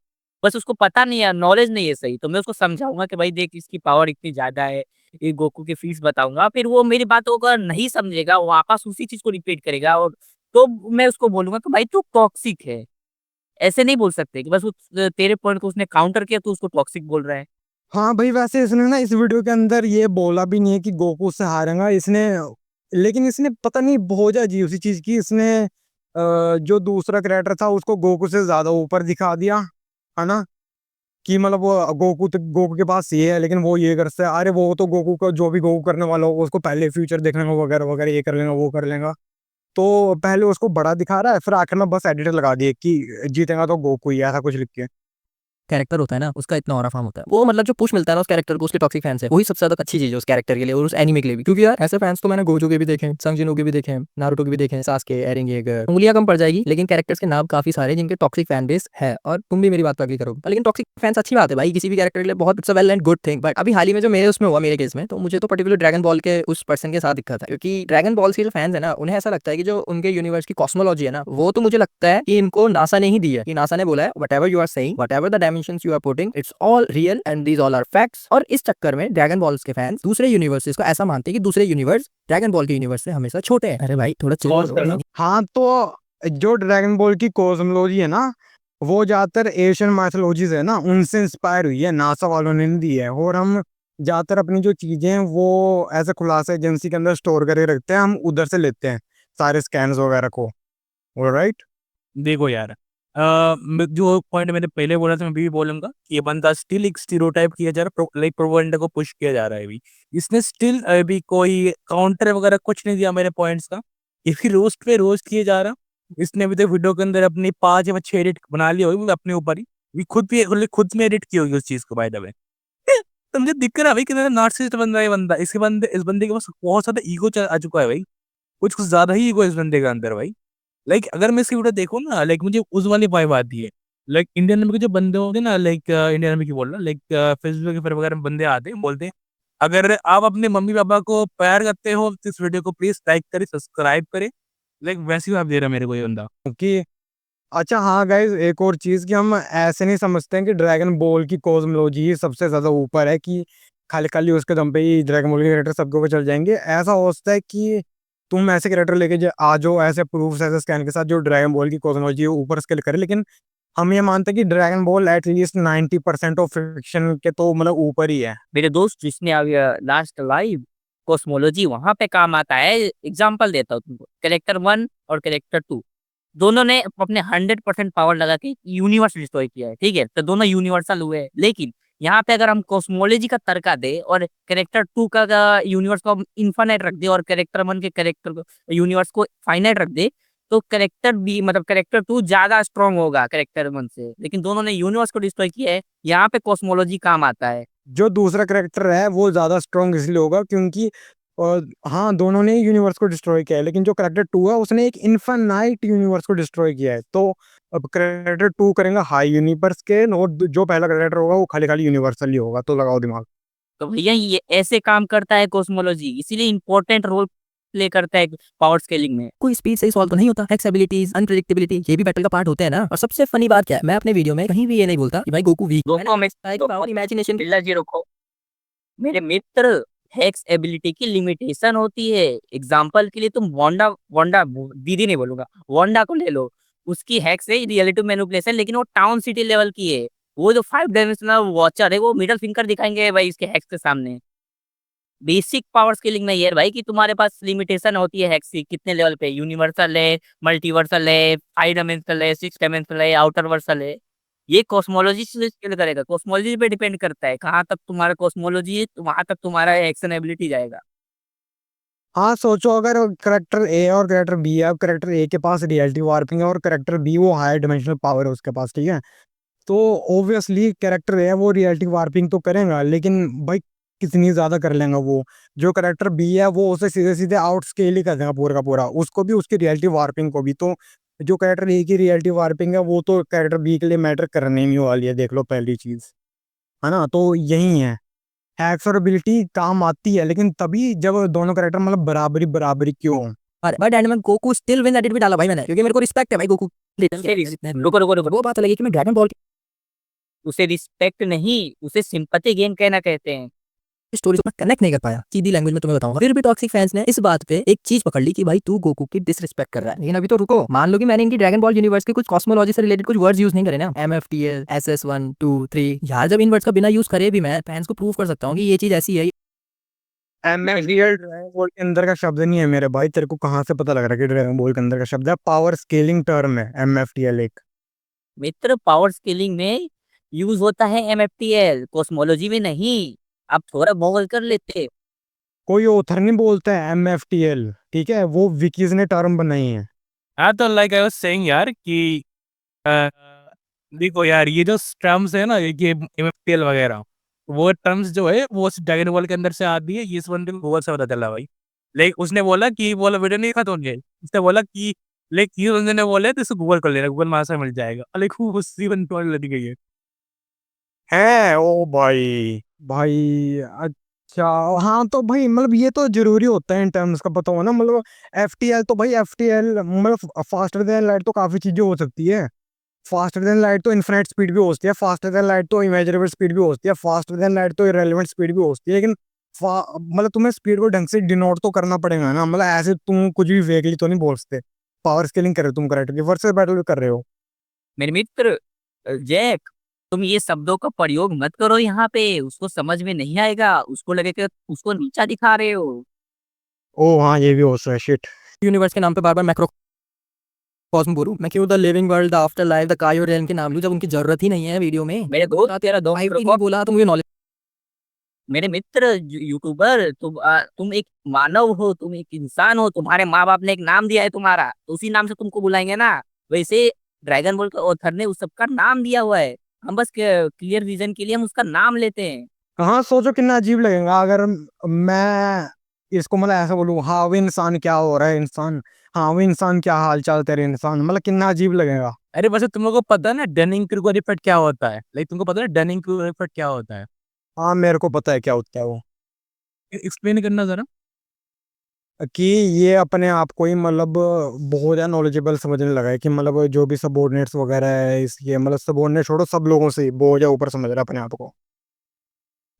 बस उसको पता नहीं है, नॉलेज नहीं है सही, तो मैं उसको समझाऊंगा कि भाई देख इसकी पावर इतनी ज्यादा है, ये गोकू की फीस बताऊंगा, फिर वो मेरी बातों को नहीं समझेगा, वो वापस उसी चीज को रिपीट करेगा, और तो मैं उसको बोलूंगा कि भाई तू टॉक्सिक है। ऐसे नहीं बोल सकते कि बस तेरे पॉइंट को उसने काउंटर किया तो उसको टॉक्सिक बोल रहा है। हाँ भाई, वैसे इसने ना इस वीडियो के अंदर ये बोला भी नहीं है कि गोकू उससे हारेगा इसने, लेकिन इसने पता नहीं बहुत अजीब सी चीज की, इसने जो दूसरा कैरेक्टर था उसको गोकू से ज्यादा ऊपर दिखा दिया, है ना, कि मतलब वो गोकू के पास ये है लेकिन वो ये कर सकता है, अरे वो तो गोकू का जो भी गोकू करने वाला होगा उसको पहले फ्यूचर देख लेगा वगैरह वगैरह, ये कर लेगा वो कर लेगा, तो पहले उसको बड़ा दिखा रहा है, फिर आखिर में बस एडिटर लगा दिए कि जीतेगा तो गोकू ही, ऐसा कुछ लिख के। कैरेक्टर होता है ना उसका इतना ऑरा फॉर्म होता है, वो मतलब जो पुश मिलता है ना उस कैरेक्टर को उसके टॉक्सिक फैंस है, वही सबसे ज्यादा अच्छी चीज है उस कैरेक्टर के लिए और उस एनीमे के लिए भी, क्योंकि यार ऐसे फैंस तो मैंने गोजो के भी देखे हैं, संजिनो के भी देखे हैं, नारुतो के भी देखे हैं, सास्के, एरिंग येगर, उंगलियां कम पड़ जाएगी, लेकिन कैरेक्टर्स के नाम काफी सारे जिनके टॉक्सिक फैन बेस है, और तुम भी मेरी बात पर अग्री करोगे। लेकिन टॉक्सिक फैंस अच्छी बात है भाई, किसी भी कैरेक्टर के लिए बहुत it's a well and good thing, but अभी हाल ही में जो मेरे उसमें हुआ मेरे केस में, तो मुझे तो पर्टिकुलर ड्रैगन बॉल के उस पर्सन के साथ दिक्कत है, क्योंकि ड्रैगन बॉल के जो फैंस है ना उन्हें ऐसा लगता है कि जो उनके यूनिवर्स की कॉस्मोलॉजी है ना, वो तो मुझे लगता है कि इनको नासा ने ही दी है, कि नासा ने बोला है whatever you are saying, whatever the dimensions you are putting, it's all real and these all are facts. और इस चक्कर में ड्रैगन बॉल्स के फैंस दूसरे यूनिवर्सेस को ऐसा मानते हैं कि दूसरे यूनिवर्स ड्रैगन बॉल के यूनिवर्स से हमेशा छोटे हैं। अरे भाई थोड़ा चिल करो। हाँ, तो जो ड्रैगन बॉल की कॉस्मोलॉजी है ना, वो ज्यादातर एशियन माइथोलॉजीज है ना उनसे इंस्पायर हुई है, नासा वालों ने नहीं दी है, और हम ज्यादातर अपनी जो चीजें हैं वो ऐसे खुलासा एजेंसी के अंदर स्टोर करके रखते हैं, हम उधर से लेते हैं सारे स्कैन्स वगैरह को, ऑलराइट। देखो यार, जो पॉइंट मैंने पहले बोला था मैं भी बोलूंगा कि ये बंदा स्टिल एक स्टीरियोटाइप किया जा रहा है, लाइक प्रोपेगेंडा को पुश किया जा रहा है अभी। इसने स्टिल अभी कोई काउंटर वगैरह कुछ नहीं दिया मेरे पॉइंट्स का, ये फिर रोस्ट पे रोस्ट किए जा रहा। इसने अभी तक वीडियो के अंदर अपनी 5 या 6 एडिट बना ली होगी अपने ऊपर ही, भी खुद में एडिट की होगी उस चीज को बाय द वे। तो मुझे दिख रहा है भाई कितना नार्सिसिस्ट बन रहा है ये बंदा, इस बंदे के पास बहुत ज्यादा ईगो आ चुका है भाई, कुछ ज्यादा ही ईगो इस बंदे के अंदर भाई। लाइक अगर मैं इसकी वीडियो देखूँ ना, लाइक मुझे उस वाली वाइब आती है, लाइक इंडियन में के जो बंदे होंगे ना, लाइक इंडियन में की बोल रहा, लाइक फेसबुक पर वगैरह में बंदे आते हैं बोलते हैं अगर आप अपने मम्मी पापा को प्यार करते हो तो इस वीडियो को प्लीज लाइक करें सब्सक्राइब करें, लाइक वैसी वाइब दे रहा है मेरे को ये बंदा। कि अच्छा हाँ गाइज, एक और चीज कि हम ऐसे नहीं समझते हैं कि ड्रैगन बॉल की कॉस्मोलॉजी ही सबसे ज्यादा ऊपर है, कि खाली खाली उसके दम पे ही ड्रैगन बॉल के कैरेक्टर सबके ऊपर चल जाएंगे। ऐसा हो सकता है कि तुम ऐसे कैरेक्टर लेके आ जाओ ऐसे प्रूफ ऐसे स्कैन के साथ जो ड्रैगन बॉल की कॉस्मोलॉजी ऊपर स्केल करे, लेकिन हम ये मानते हैं कि dragon ball at least 90% of fiction के तो मतलब ऊपर ही है। मेरे दोस्त जिसने अभी लास्ट लाइव कॉस्मोलॉजी वहां पे काम आता है, एग्जांपल देता हूँ तुमको, कैरेक्टर 1 और कैरेक्टर 2 दोनों ने अपने 100% पावर लगा के यूनिवर्स डिस्ट्रॉय किया है, ठीक है, तो दोनों यूनिवर्सल हुए। लेकिन यहाँ पे अगर हम कॉस्मोलॉजी का तर्का दे और कैरेक्टर 2 का यूनिवर्स को इनफाइनाइट रख दे और कैरेक्टर 1 के कैरेक्टर यूनिवर्स को फाइनाइट रख दे, तो कैरेक्टर बी मतलब कैरेक्टर 2 ज्यादा स्ट्रांग होगा कैरेक्टर 1 से। लेकिन दोनों ने यूनिवर्स को डिस्ट्रॉय किया है, यहाँ पे कॉस्मोलॉजी काम आता है। जो दूसरा कैरेक्टर है वो ज्यादा स्ट्रॉन्ग इसलिए होगा क्योंकि हाँ दोनों ने यूनिवर्स को डिस्ट्रॉय किया है, लेकिन जो कैरेक्टर 2 है उसने एक इनफाइनाइट यूनिवर्स को डिस्ट्रॉय किया है, तो अब कैरेक्टर 2 करेंगे हाई यूनिवर्स के, और जो पहला कैरेक्टर होगा वो खाली खाली यूनिवर्सल ही होगा, तो लगाओ दिमाग। तो भैया ये ऐसे काम करता है कॉस्मोलॉजी, इसीलिए इंपॉर्टेंट रोल प्ले करता है पावर स्केलिंग में। कोई स्पीड से ही सॉल्व तो नहीं होता, फ्लेक्सिबिलिटीज, अनप्रेडिक्टेबिलिटी ये भी बैटल का पार्ट होते हैं ना। और सबसे फनी बात क्या है, मैं अपने वीडियो में कहीं भी ये नहीं बोलता कि भाई गोकू वीक दोस्तों में पावर इमेजिनेशन बिल्ला जी रखो मेरे मित्र, हैक्स एबिलिटी की लिमिटेशन होती है। एग्जांपल के लिए तुम वांडा वांडा दीदी नहीं बोलूंगा, वांडा को ले लो, उसकी हैक्स है रियलिटी मैनिपुलेशन, लेकिन वो टाउन सिटी लेवल की है। वो जो 5 डायमेंशनल वॉचर है वो मिडल फिंगर दिखाएंगे भाई इसके हैक्स के सामने। बेसिक पावर स्केलिंग में ये है भाई कि तुम्हारे पास लिमिटेशन होती है हैक्स की, कितने लेवल पे, यूनिवर्सल है, मल्टीवर्सल है, 5 डायमेंशनल है, 6 डायमेंशनल है, आउटर वर्सल है। ये कॉस्मोलॉजी से स्केल करेगा, कॉस्मोलॉजी पे डिपेंड करता है कहाँ तक तुम्हारा कॉस्मोलॉजी है, वहां तक तुम्हारा एक्शन एबिलिटी जाएगा। हाँ सोचो, अगर करेक्टर ए और करेक्टर बी है, अब करेक्टर ए के पास रियलिटी वार्पिंग है और करेक्टर बी वो हायर डिमेंशनल पावर है उसके पास, ठीक है, तो ऑब्वियसली कैरेक्टर ए है वो रियलिटी वार्पिंग तो करेगा, लेकिन भाई कितनी ज्यादा कर लेगा वो। जो करेक्टर बी है वो उसे सीधे सीधे आउट स्केल ही कर देगा पूरा का पूरा, उसको भी उसकी रियलिटी वार्पिंग को भी। तो जो कैरेक्टर ए की रियलिटी वार्पिंग है वो तो कैरेक्टर बी के लिए मैटर करने ही नहीं वाली है, देख लो पहली चीज, है ना। तो यही है, हैक्स और एबिलिटी काम आती है लेकिन तभी जब दोनों कैरेक्टर मतलब बराबरी बराबरी क्यों हो। बट एंड में गोकू स्टिल विन एडिट भी डाला भाई मैंने, क्योंकि मेरे को रिस्पेक्ट है भाई गोकू। रुको रुको रुको, वो बात अलग है कि मैं ड्रैगन बॉल उसे रिस्पेक्ट नहीं, उसे सिंपैथी गेन कहना कहते हैं। स्टोरी से कनेक्ट नहीं कर पाया, सीधी लैंग्वेज में तुम्हें बताऊंगा। फिर भी टॉक्सिक फैंस ने इस बात पे एक चीज पकड़ ली कि भाई तू गोकू की डिसरिस्पेक्ट कर रहा है। लेकिन अभी तो रुको, मान लो कि मैंने इनकी ड्रैगन बॉल यूनिवर्स के कुछ कॉस्मोलॉजी से रिलेटेड कुछ वर्ड्स यूज नहीं करे ना, MFTL, SS1 2 3, यार जब इन वर्ड्स का बिना यूज करे भी मैं फैंस को प्रूव कर सकता हूँ कि ये चीज ऐसी है। MFDL ड्रैगन बॉल के अंदर का शब्द नहीं है मेरे भाई, तेरे को कहाँ से पता लग रहा है कि ड्रैगन बॉल के अंदर का शब्द है? पावर स्केलिंग टर्म है MFTL एक। मित्र पावर स्केलिंग में यूज होता है MFTL, कॉस्मोलॉजी में नहीं। आप थोड़ा गूगल कर लेते। कोई ऑथर नहीं बोलता है MFTL, ठीक है? वो विकीज ने टर्म बनाई है। हाँ तो लाइक आई वाज सेइंग यार कि अ, देखो यार ये जो टर्म्स है ना, ये MFTL वगैरह, वो टर्म्स जो है वो ड्रैगन बॉल के अंदर से आती है। ये इस बंदे को गूगल से पता चला भाई। लाइक उसने बोला कि बोला वीडियो नहीं खत्म हो गया, उसने बोला कि लाइक ये बंदे ने बोला तो इसको गूगल कर लेना, गूगल में आंसर मिल जाएगा। लाइक वो उसी बंदे को लगी गई है। ओ भाई भाई, अच्छा। हाँ तो भाई मतलब ये तो जरूरी होता है इन टर्म्स का पता होना। मतलब FTL तो भाई FTL मतलब फास्टर देन लाइट तो काफी चीजें हो सकती है। फास्टर देन लाइट तो इन्फिनिट स्पीड भी हो सकती है, फास्टर देन लाइट तो इमेजरेबल स्पीड भी हो सकती है, फास्टर देन लाइट तो इरेलेवेंट स्पीड भी हो सकती है। लेकिन मतलब तुम्हें स्पीड को ढंग से डिनोट तो करना पड़ेगा ना। मतलब ऐसे तुम कुछ भी वेगली तो नहीं बोल सकते। पावर स्केलिंग कर रहे हो तुम करेक्टली, वर्सेस बैटल भी कर रहे हो। मेरे मित्र जैक, तुम ये शब्दों का प्रयोग मत करो यहाँ पे, उसको समझ में नहीं आएगा, उसको लगेगा उसको नीचा दिखा रहे हो। ओ हाँ, ये भी हो सकता है, शिट। यूनिवर्स के नाम पे बार बार मैक्रो कॉस्म बोलूं मैं, क्यों the living world, the after life, the Kaio realm के नाम लूं जब उनकी जरूरत ही नहीं है वीडियो में। मेरे दोस्त तेरा दोस्त नहीं बोला तो मुझे नॉलेज। मेरे मित्र यूट्यूबर, तुम एक मानव हो, तुम एक इंसान हो, तुम्हारे माँ बाप ने एक नाम दिया है तुम्हारा, तो उसी नाम से तुमको बुलाएंगे ना। वैसे ड्रैगन बॉल का ऑथर ने उस सबका नाम दिया हुआ है, हम बस क्लियर विजन के लिए हम उसका नाम लेते हैं। हाँ सोचो कितना अजीब लगेगा अगर मैं इसको मतलब ऐसा बोलूँ, हाँ वो इंसान क्या हो रहा है इंसान, हाँ वो इंसान क्या हाल चाल तेरे इंसान, मतलब कितना अजीब लगेगा। अरे वैसे तुम लोगों को पता है ना डनिंग क्रूगर इफेक्ट क्या होता है? लाइक तुमको पता है डनिंग क्रूगर इफेक्ट क्या होता है? हाँ मेरे को पता है क्या होता है वो। एक्सप्लेन करना जरा। कि ये अपने आप को ही मतलब बहुत ज्यादा नॉलेजेबल समझने लगा है कि मतलब जो भी सबॉर्डिनेट्स वगैरह है इसके, मतलब सबॉर्डिनेट छोड़ो, सब लोगों से ही बहुत ज्यादा ऊपर समझ रहा है अपने आप को।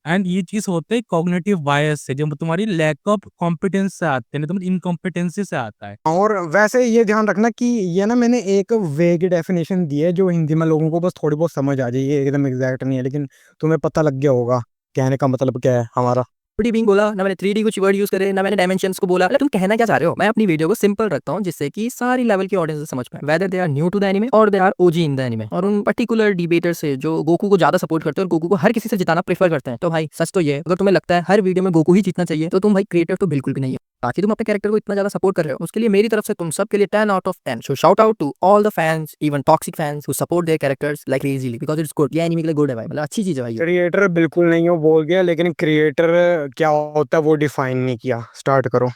एंड ये चीज होते है कॉग्निटिव बायस से, जो तुम्हारी लैक ऑफ कॉम्पिटेंस से आते हैं, तुम इनकॉम्पिटेंसी से आता है। और वैसे ये ध्यान रखना कि ये ना मैंने एक वेग डेफिनेशन दी है जो हिंदी में लोगों को बस थोड़ी बहुत समझ आ जाए, ये एकदम एग्जैक्ट नहीं है, लेकिन तुम्हें पता लग गया होगा कहने का मतलब क्या है हमारा। 3D बीइंग बोला ना मैंने, 3D कुछ वर्ड यूज करे ना मैंने, डायमेंशंस को बोला। तुम कहना क्या चाह रहे हो? मैं अपनी वीडियो को सिंपल रखता हूँ जिससे कि सारी लेवल की ऑडियंस समझ पाए, whether they are new to the anime और they are OG in the anime. और उन पर्टिकुलर डिबेटर से जो गोकू को ज्यादा सपोर्ट करते हैं और गोकू को हर किसी से जिताना प्रेफर करते हैं। तो भाई सच तो ये है, अगर तुम्हें लगता है हर वीडियो में गोकू ही जीतना चाहिए तो तुम भाई क्रिएटर तो बिल्कुल भी नहीं है। बाकी तुम अपने कैरेक्टर को इतना ज्यादा सपोर्ट कर रहे हो, उसके लिए मेरी तरफ से तुम सबके लिए 10 out of 10। So shout out to all the fans, even toxic fans who support their characters like crazily, because it's good. ये एनिमे के लिए गुड है भाई, मतलब अच्छी चीज है भाई। क्रिएटर बिल्कुल नहीं हो बोल गया, लेकिन क्रिएटर क्या होता है वो डिफाइन नहीं किया। स्टार्ट करो।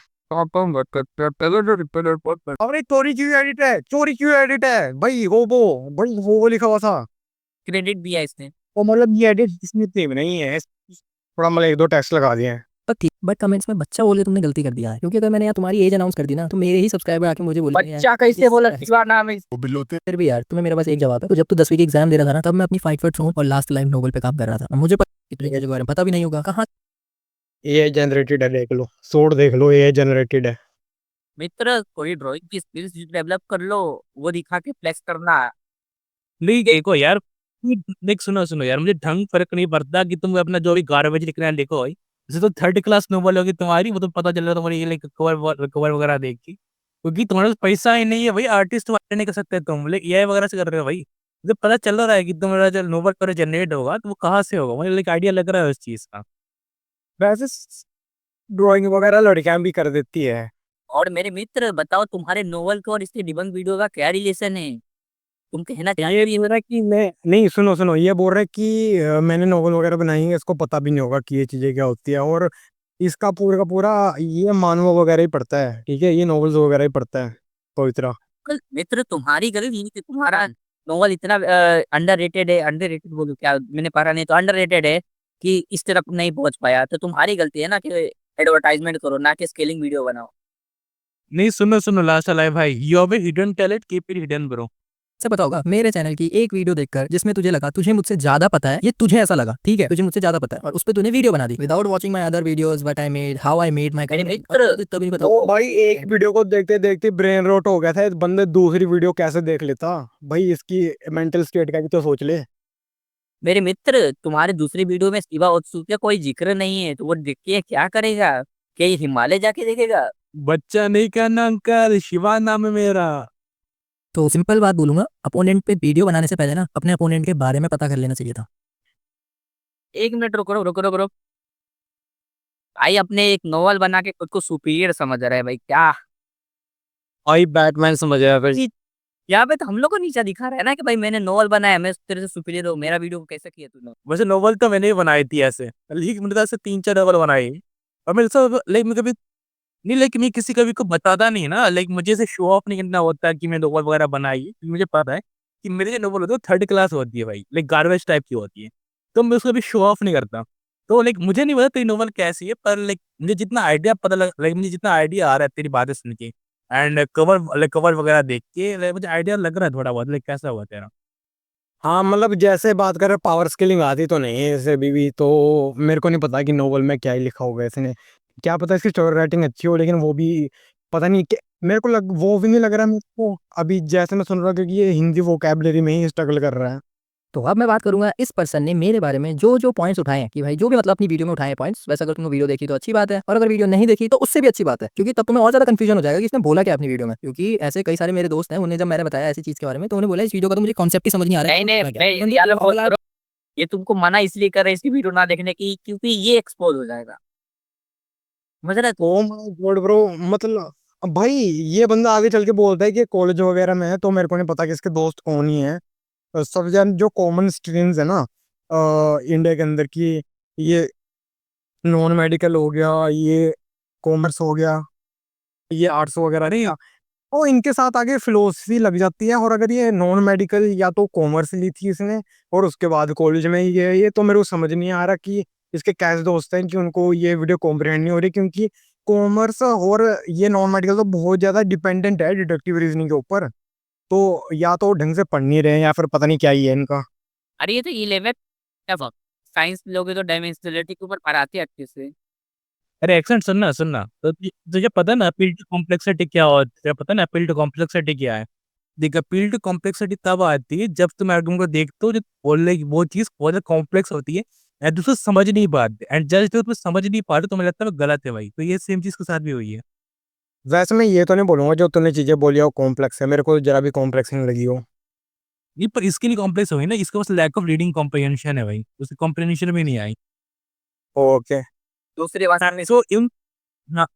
अरे चोरी क्यों एडिट है, चोरी क्यों एडिट है भाई? भाई वो लिखा हुआ था। क्रेडिट दिया इसने। वो मतलब ये एडिट इसमें सेम नहीं है, थोड़ा मतलब एक दो टेक्स्ट लगा दिए हैं। बट कमेंट्स में बच्चा बोल के तुमने गलती कर दिया है, क्योंकि अगर मैंने यार तुम्हारी एज अनाउंस कर दी ना तो मेरे ही सब्सक्राइबर आके मुझे बोले बच्चा कैसे बोला? शिवा नाम है। फिर भी यार तुम्हें मेरे पास एक जवाब है। तो जब तू 10वीं की एग्जाम दे रहा था ना, तब मैं अपनी 5 फट और लास्ट लाइफ नोवेल पे काम कर रहा था। अब मुझे इतने के बारे में पता भी नहीं होगा कहाँ। AI जनरेटेड है, देख लो सोड देख लो, AI जनरेटेड है। मित्र कोई ड्राइंग की स्किल्स डेवलप कर लो, वो दिखा के फ्लेक्स करना। नहीं देखो यार, देख सुनो सुनो यार, मुझे ढंग फर्क नहीं पड़ता कि तुम अपना जो भी गार्बेज लिखना है लिखो भाई। जैसे तो 3rd क्लास नोबल होगी तुम्हारी, वो तो पता चल रहा है तुम्हारी ये लाइक कवर कवर वगैरह देख के, क्योंकि तुम्हारे पास पैसा ही नहीं है भाई। आर्टिस्ट तुम नहीं कर सकते, तुम लाइक AI वगैरह से कर रहे हो भाई। जब पता चल रहा है कि तुम्हारा जो नोबल पर जनरेट होगा तो वो कहाँ से होगा, मुझे लाइक आइडिया लग रहा है उस चीज का। वैसे ड्राइंग वगैरह लड़कियां भी कर देती है। और मेरे मित्र बताओ, तुम्हारे नोवेल को और इसके डिबंक वीडियो का क्या रिलेशन है? तुम कहना ये भी हो रहा है कि मैं नहीं, सुनो सुनो, ये बोल रहा है कि मैंने नॉवल वगैरह बनाई है, इसको पता भी नहीं होगा कि ये चीजें क्या होती है। और इसका पूरा का पूरा ये मानव वगैरह ही पढ़ता है, ठीक है? ये नॉवेल्स वगैरह ही पढ़ता है पवित्रा। मित्र तुम्हारी गलती नहीं कि तुम्हारा नोवेल इतना अंडर रेटेड है, अंडर रेटेड बोलूं क्या, मैंने पढ़ा नहीं तो अंडर रेटेड है कि इस तरफ नहीं पहुंच पाया। तो तुम्हारी गलती है ना कि एडवर्टाइजमेंट करो, ना कि स्केलिंग वीडियो बनाओ। नहीं सुनो सुनो लास्ट लाइव भाई, you have a hidden talent, keep it hidden bro. से पता होगा मेरे चैनल की एक वीडियो देखकर जिसमें तुझे लगा तुझे मुझसे ज्यादा पता है, ये तुझे ऐसा लगा, ठीक है, तुझे मुझसे ज्यादा पता है, और उस पे तूने वीडियो बना दी without watching my other videos, what I made, how I made my content, तभी पता तो भाई एक वीडियो को देखते देखते ब्रेन रोट हो गया था, इस बंदे दूसरी वीडियो कैसे देख लेता भाई, इसकी मेंटल स्टेट का भी तो सोच ले। मेरे मित्र, तुम्हारे दूसरी वीडियो में शिवा उत्सुक का कोई जिक्र नहीं है, तो वो देख के क्या करेगा? क्या ये हिमालय जाके देखेगा? बच्चा नहीं करना अंकल, शिवा नाम है मेरा। तो सिंपल बात बोलूंगा, अपोनेंट पे वीडियो बनाने से पहले ना अपने अपोनेंट के बारे में पता कर लेना चाहिए था। 1 मिनट रुको रुको रुको रुको। भाई अपने एक नोवेल बना के खुद को सुपीरियर समझ रहा है भाई, क्या? आई बैटमैन समझ आया फिर। यहाँ पे तो हम लोग को नीचा दिखा रहा है ना कि भाई मैंने नोवेल बनाया, मैं तेरे से सुपीरियर हूँ, मेरा वीडियो कैसे किया तूने? वैसे नोवेल तो मैंने ही बनाई थी ऐसे, लेकिन मेरे पास से 3-4 नोवेल बनाई, और मेरे साथ लाइक मैं कभी नहीं, लाइक मैं किसी कभी को बताता नहीं ना, लाइक मुझे ऐसे शो ऑफ नहीं करना होता कि मैं नोवेल वगैरह बनाई, क्योंकि मुझे पता है कि मेरी जो नोवेल होती है वो थर्ड क्लास होती है भाई, लाइक गार्बेज टाइप की होती है, तो मैं उसको भी शो ऑफ नहीं करता। तो लाइक मुझे नहीं पता तेरी नोवेल कैसी है, पर लाइक मुझे जितना आइडिया पता लग, लाइक मुझे जितना आइडिया आ रहा है तेरी बातें सुन के, एंड कवर वगैरह देख के, लाइक मुझे आइडिया लग रहा है थोड़ा बहुत, लाइक कैसा हुआ तेरा। हाँ मतलब जैसे बात करें पावर स्किलिंग आती तो नहीं है इसे अभी भी, तो मेरे को नहीं पता कि नोवेल में क्या ही लिखा होगा इसने, क्या पता इसकी स्टोरी राइटिंग अच्छी हो, लेकिन वो भी पता नहीं मेरे को वो भी नहीं लग रहा मेरे को अभी, जैसे मैं सुन रहा हूँ, क्योंकि ये हिंदी वोकैबुलरी में ही स्ट्रगल कर रहा है। तो अब मैं बात करूंगा इस पर्सन ने मेरे बारे में जो जो पॉइंट्स उठाए हैं, कि भाई जो भी मतलब अपनी वीडियो में उठाए पॉइंट्स, वैसे अगर तुमने वीडियो देखी तो अच्छी बात है, और अगर वीडियो नहीं देखी तो उससे भी अच्छी बात है, क्योंकि तब तुम्हें और ज्यादा कंफ्यूजन हो जाएगा कि इसने बोला क्या अपनी वीडियो में। क्योंकि ऐसे कई सारे मेरे दोस्त हैं, उन्हें जब मैंने बताया ऐसी चीज के बारे में तो उन्होंने बोला इस वीडियो का तो मुझे कॉन्सेप्ट ही समझ नहीं आ रहा है। नहीं नहीं मैं क्या? नहीं, यार ये तुमको मना इसलिए कर रहे हैं इसकी वीडियो ना देखने की, क्योंकि ये एक्सपोज हो जाएगा, समझ रहे? ओ माय गॉड ब्रो, मतलब अब भाई ये बंदा आगे चल के बोलता है कि कॉलेज वगैरह में है, तो मेरे को नहीं पता कि इसके दोस्त कौन ही है। सब जन जो कॉमन स्ट्रीम्स है ना इंडिया के अंदर की, ये नॉन मेडिकल हो गया, ये कॉमर्स हो गया, ये आर्ट्स वगैरह नहीं, और इनके साथ आगे फिलोसफी लग जाती है। और अगर ये नॉन मेडिकल या तो कॉमर्स ली थी इसने और उसके बाद कॉलेज में ये तो मेरे को समझ नहीं आ रहा कि इसके कैसे दोस्त हैं कि उनको ये वीडियो कॉम्प्रिहेंड नहीं हो रही, क्योंकि कॉमर्स और ये नॉन मेडिकल तो बहुत ज़्यादा डिपेंडेंट है डिडक्टिव रीजनिंग के ऊपर, तो या तो ढंग से पढ़ नहीं रहे हैं या फिर पता नहीं क्या ही है इनका। अरे ये तो 11 साइंस लोगे तो डायमेंशनलिटी के ऊपर पढ़ाते हैं अच्छे से। अरे एक्सेंट सुनना सुनना, तो तुझे पता है ना अपील टू कॉम्प्लेक्सिटी क्या होता है? पता है ना अपील टू कॉम्प्लेक्सिटी क्या है? देख, अपील टू कॉम्प्लेक्सिटी तब आती है जब तुम आर्गुमेंट को देखते हो जो बोलने की वो चीज बहुत ज्यादा कॉम्प्लेक्स होती है, एंड दूसरे समझ नहीं पाते, एंड जस्ट जो तुम्हें समझ नहीं पा रहे तो मुझे लगता है वो गलत है भाई। तो ये सेम चीज के साथ भी हुई है। वैसे मैं ये तो नहीं बोलूंगा जो तूने चीज़ें बोली वो कॉम्प्लेक्स है, मेरे को जरा भी कॉम्प्लेक्स नहीं लगी हो। ये पर इसके लिए कॉम्प्लेक्स हुई ना, इसका बस लैक ऑफ रीडिंग कॉम्प्रिहेंशन है भाई, उसकी कॉम्प्रिहेंशन भी नहीं आई। ओके। दूसरी भाषा में सो इन हाँ,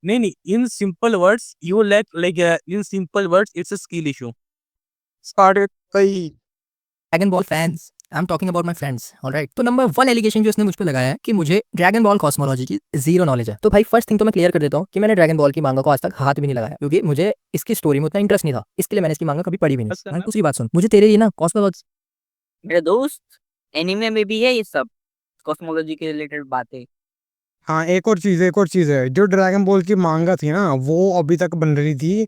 नहीं नहीं, in simple words you lack, like in simple words it's a skill issue. Started भाई। Dragon Ball fans, I am talking about my friends, alright. तो नंबर 1 एलिगेशन जो इसने मुझ पे लगाया है कि मुझे ड्रैगन बॉल कॉस्मोलॉजी की जीरो नॉलेज है। तो भाई फर्स्ट थिंग तो मैं क्लियर कर देता हूँ कि मैंने ड्रैगन बॉल की मांगा को आज तक हाथ भी नहीं लगाया, क्योंकि मुझे इसकी स्टोरी में उतना इंटरेस्ट नहीं था, इसके लिए मैंने इसकी मांगा कभी पढ़ी भी नहीं। अच्छा। भाई दूसरी बात सुन, मुझे तेरे लिए ना कॉस्मोलॉजी मेरे दोस्त, एनीमे में भी है ये सब कॉस्मोलॉजी के रिलेटेड बातें। हाँ एक और चीज़ है जो ड्रैगन बॉल की मांगा थी ना वो अभी तक बन रही थी,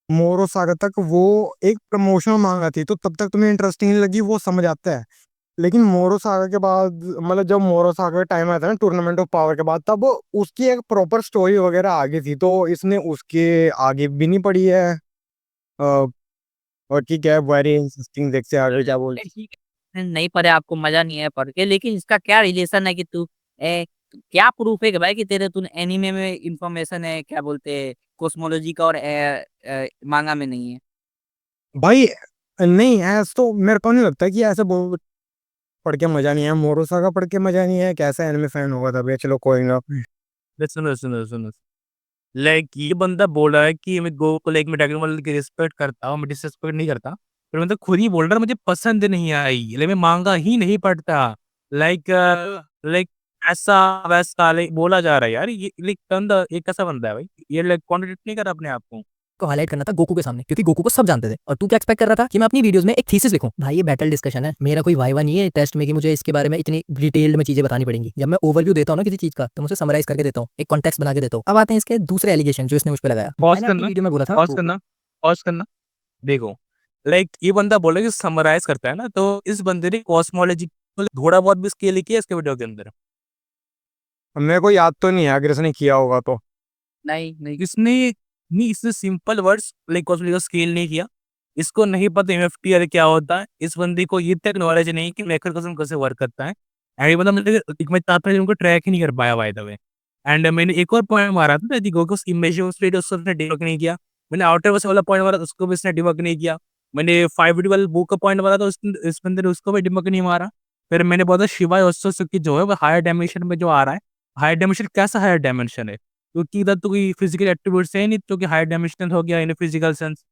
मोरो सागा तक वो एक प्रमोशनल मांगा थी, तो तब तक तुम्हें इंटरेस्टिंग नहीं लगी, वो समझ आता है। लेकिन मोरो सागा के बाद, मतलब जब मोरो सागा का टाइम आया था ना टूर्नामेंट ऑफ पावर के बाद, तब उसकी एक प्रॉपर स्टोरी वगैरह आ गई थी, तो इसने उसके आगे भी नहीं पड़ी है। और ठीक है, वेरी इंटरेस्टिंग, देखते हैं आगे क्या बोल। ठीक है, नहीं पढ़े आपको मजा नहीं है पढ़ के, लेकिन इसका क्या रिलेशन है कि तू क्या प्रूफ है कि भाई कि तेरे तू एनीमे में इंफॉर्मेशन है, क्या बोलते हैं कॉस्मोलॉजी का, और मांगा में नहीं है? भाई नहीं, ऐसा तो मेरे को नहीं लगता कि ऐसे पढ़ के मजा नहीं है, मोरो सागा पढ़ के मजा नहीं है, कैसा एनिमे फैन होगा तभी। चलो कोई ना। सुनो सुनो सुनो, लाइक ये बंदा बोल रहा है कि मैं गो को, लाइक मैं ड्रैगन बॉल की रिस्पेक्ट करता हूँ, मैं डिसरिस्पेक्ट नहीं करता, पर मतलब खुद ही बोल रहा है मुझे पसंद नहीं आई, लाइक मैं मांगा ही नहीं पढ़ता, लाइक लाइक ऐसा वैसा लाइक बोला जा रहा है यार। ये लाइक बंदा ये कैसा बंदा है भाई? ये लाइक कॉन्ट्रडिक्ट नहीं कर रहा अपने आप को? को हाईलाइट करना था गोकू के सामने, क्योंकि गोकू को सब जानते थे। और तू क्या एक्सपेक्ट कर रहा था कि मैं अपनी वीडियोस में एक थीसिस लिखूं? भाई ये बैटल डिस्कशन है, मेरा कोई वाइवा नहीं है टेस्ट में कि मुझे इसके बारे में इतनी डिटेल्ड में चीजें बतानी पड़ेंगी। जब मैं ओवरव्यू देता हूँ ना किसी चीज का, तो मुझे समराइज करके देता हूँ, एक कॉन्टेक्स्ट बना के देता हूँ। अब आते हैं इसके दूसरे एलिगेशन जो इसने मुझ पे लगाया। पॉज मैंने अपनी करना, वीडियो में बोला था पॉज करना, पॉज करना। देखो, लाइक ये बंदा बोले कि समराइज करता है ना, तो इस बंदे ने कॉस्मोलॉजी थोड़ा बहुत भी स्केल किया इसके वीडियो के अंदर। मेरे को याद तो नहीं है अगर इसने किया होगा तो। नहीं नहीं इसने नहीं, इसने सिंपल वर्ड्स लाइक कॉस्मोलॉजी का स्केल नहीं किया। इसको नहीं पता एमएफटीआर क्या होता है। इस बंदे को ये तक नॉलेज नहीं कि मैक्रोकॉस्म कैसे वर्क करता है। एंड ये बंदा मैं चाहता हूँ उनको ट्रैक ही नहीं कर पाया बाय द वे। एंड मैंने एक और पॉइंट मारा था यदि गोकुस इमेज स्टेट उसको उसने डिबग नहीं किया। मैंने आउटर वर्स वाला पॉइंट मारा था, उसको भी इसने डिबग नहीं किया। मैंने 5 वाला बुक का पॉइंट मारा था, इस बंदे ने उसको भी डिबग नहीं मारा। फिर मैंने बोला शिवाय की जो है वो हायर डायमेंशन में जो आ रहा है, हायर डायमेंशन कैसा हायर डायमेंशन है? क्योंकि इधर तो कोई फिजिकल एट्रीब्यूट्स है नहीं, तो कि हायर डायमेंशनल हो गया इन फिजिकल सेंस।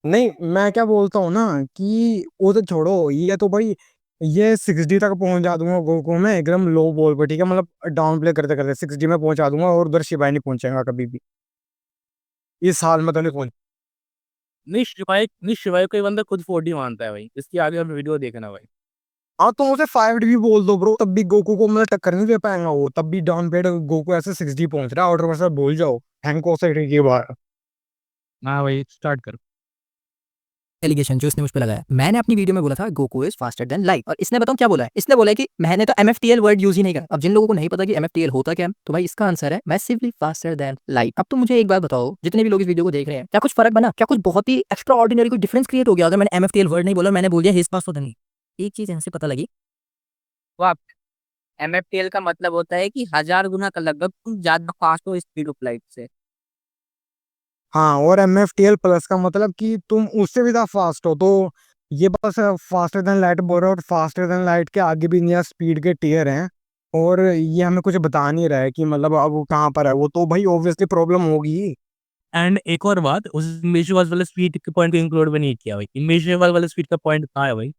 नहीं, मैं क्या बोलता हूँ ना कि वो तो छोड़ो, ये तो भाई ये 6D तक पहुंचा दूंगा गोकू में एकदम लो बॉल पर, ठीक है, मतलब डाउन प्ले करते करते 6D में पहुंचा दूंगा और उधर शिबाई नहीं पहुंचेगा कभी भी इस हाल में तो नहीं पहुंच। नहीं शिवाय को ये बंदा खुद 4D मानता है भाई। इसकी आगे आप वीडियो देखना भाई। हाँ, तो उसे 5D भी बोल दो ब्रो, तब भी गोकू को मतलब टक्कर नहीं दे पाएगा वो, तब भी डाउन प्ले गोकू ऐसे 6D पहुंच रहा है, आउटर वर्स भूल जाओ, हैंको से के बाहर। हाँ भाई स्टार्ट कर। एलिगेशन जो इसने मुझ पे लगाया। मैंने अपनी वीडियो में बोला था Goku is faster than light, और इसने बताऊं क्या बोला है? इसने बोला है कि मैंने तो एमएफटीएल वर्ड यूज ही नहीं करा। अब जिन लोगों को नहीं पता कि एमएफटीएल होता क्या है, तो भाई इसका आंसर है मैसिवली फास्टर देन लाइट। अब तो मुझे एक बात बताओ, जितने भी लोग इस वीडियो को देख रहे हैं, क्या कुछ फर्क बना? क्या कुछ बहुत ही एक्स्ट्रा ऑर्डिनरी कोई डिफरेंस क्रिएट हो गया अगर मैंने एमएफटीएल वर्ड नहीं बोला, मैंने बोल दिया हिज फास्टर देन? एक चीज यहाँ से पता लगी, वो आप एमएफटीएल का मतलब होता है कि 1000 गुना का लगभग तुम ज्यादा फास्ट हो स्पीड ऑफ लाइट से। हाँ, और एमएफटीएल प्लस का मतलब कि तुम उससे भी ज्यादा फास्ट हो, तो ये बस फास्टर देन लाइट बोल रहा है, और फास्टर देन लाइट के आगे भी नया स्पीड के टियर हैं, और ये हमें कुछ बता नहीं रहा है कि मतलब अब वो कहाँ पर है, वो तो भाई ऑब्वियसली प्रॉब्लम होगी। एंड एक और बात, उस इमेजिबल वाले स्पीड के पॉइंट को इंक्लूड भी नहीं किया भाई। इमेजिबल वाले स्पीड का पॉइंट कहाँ है भाई?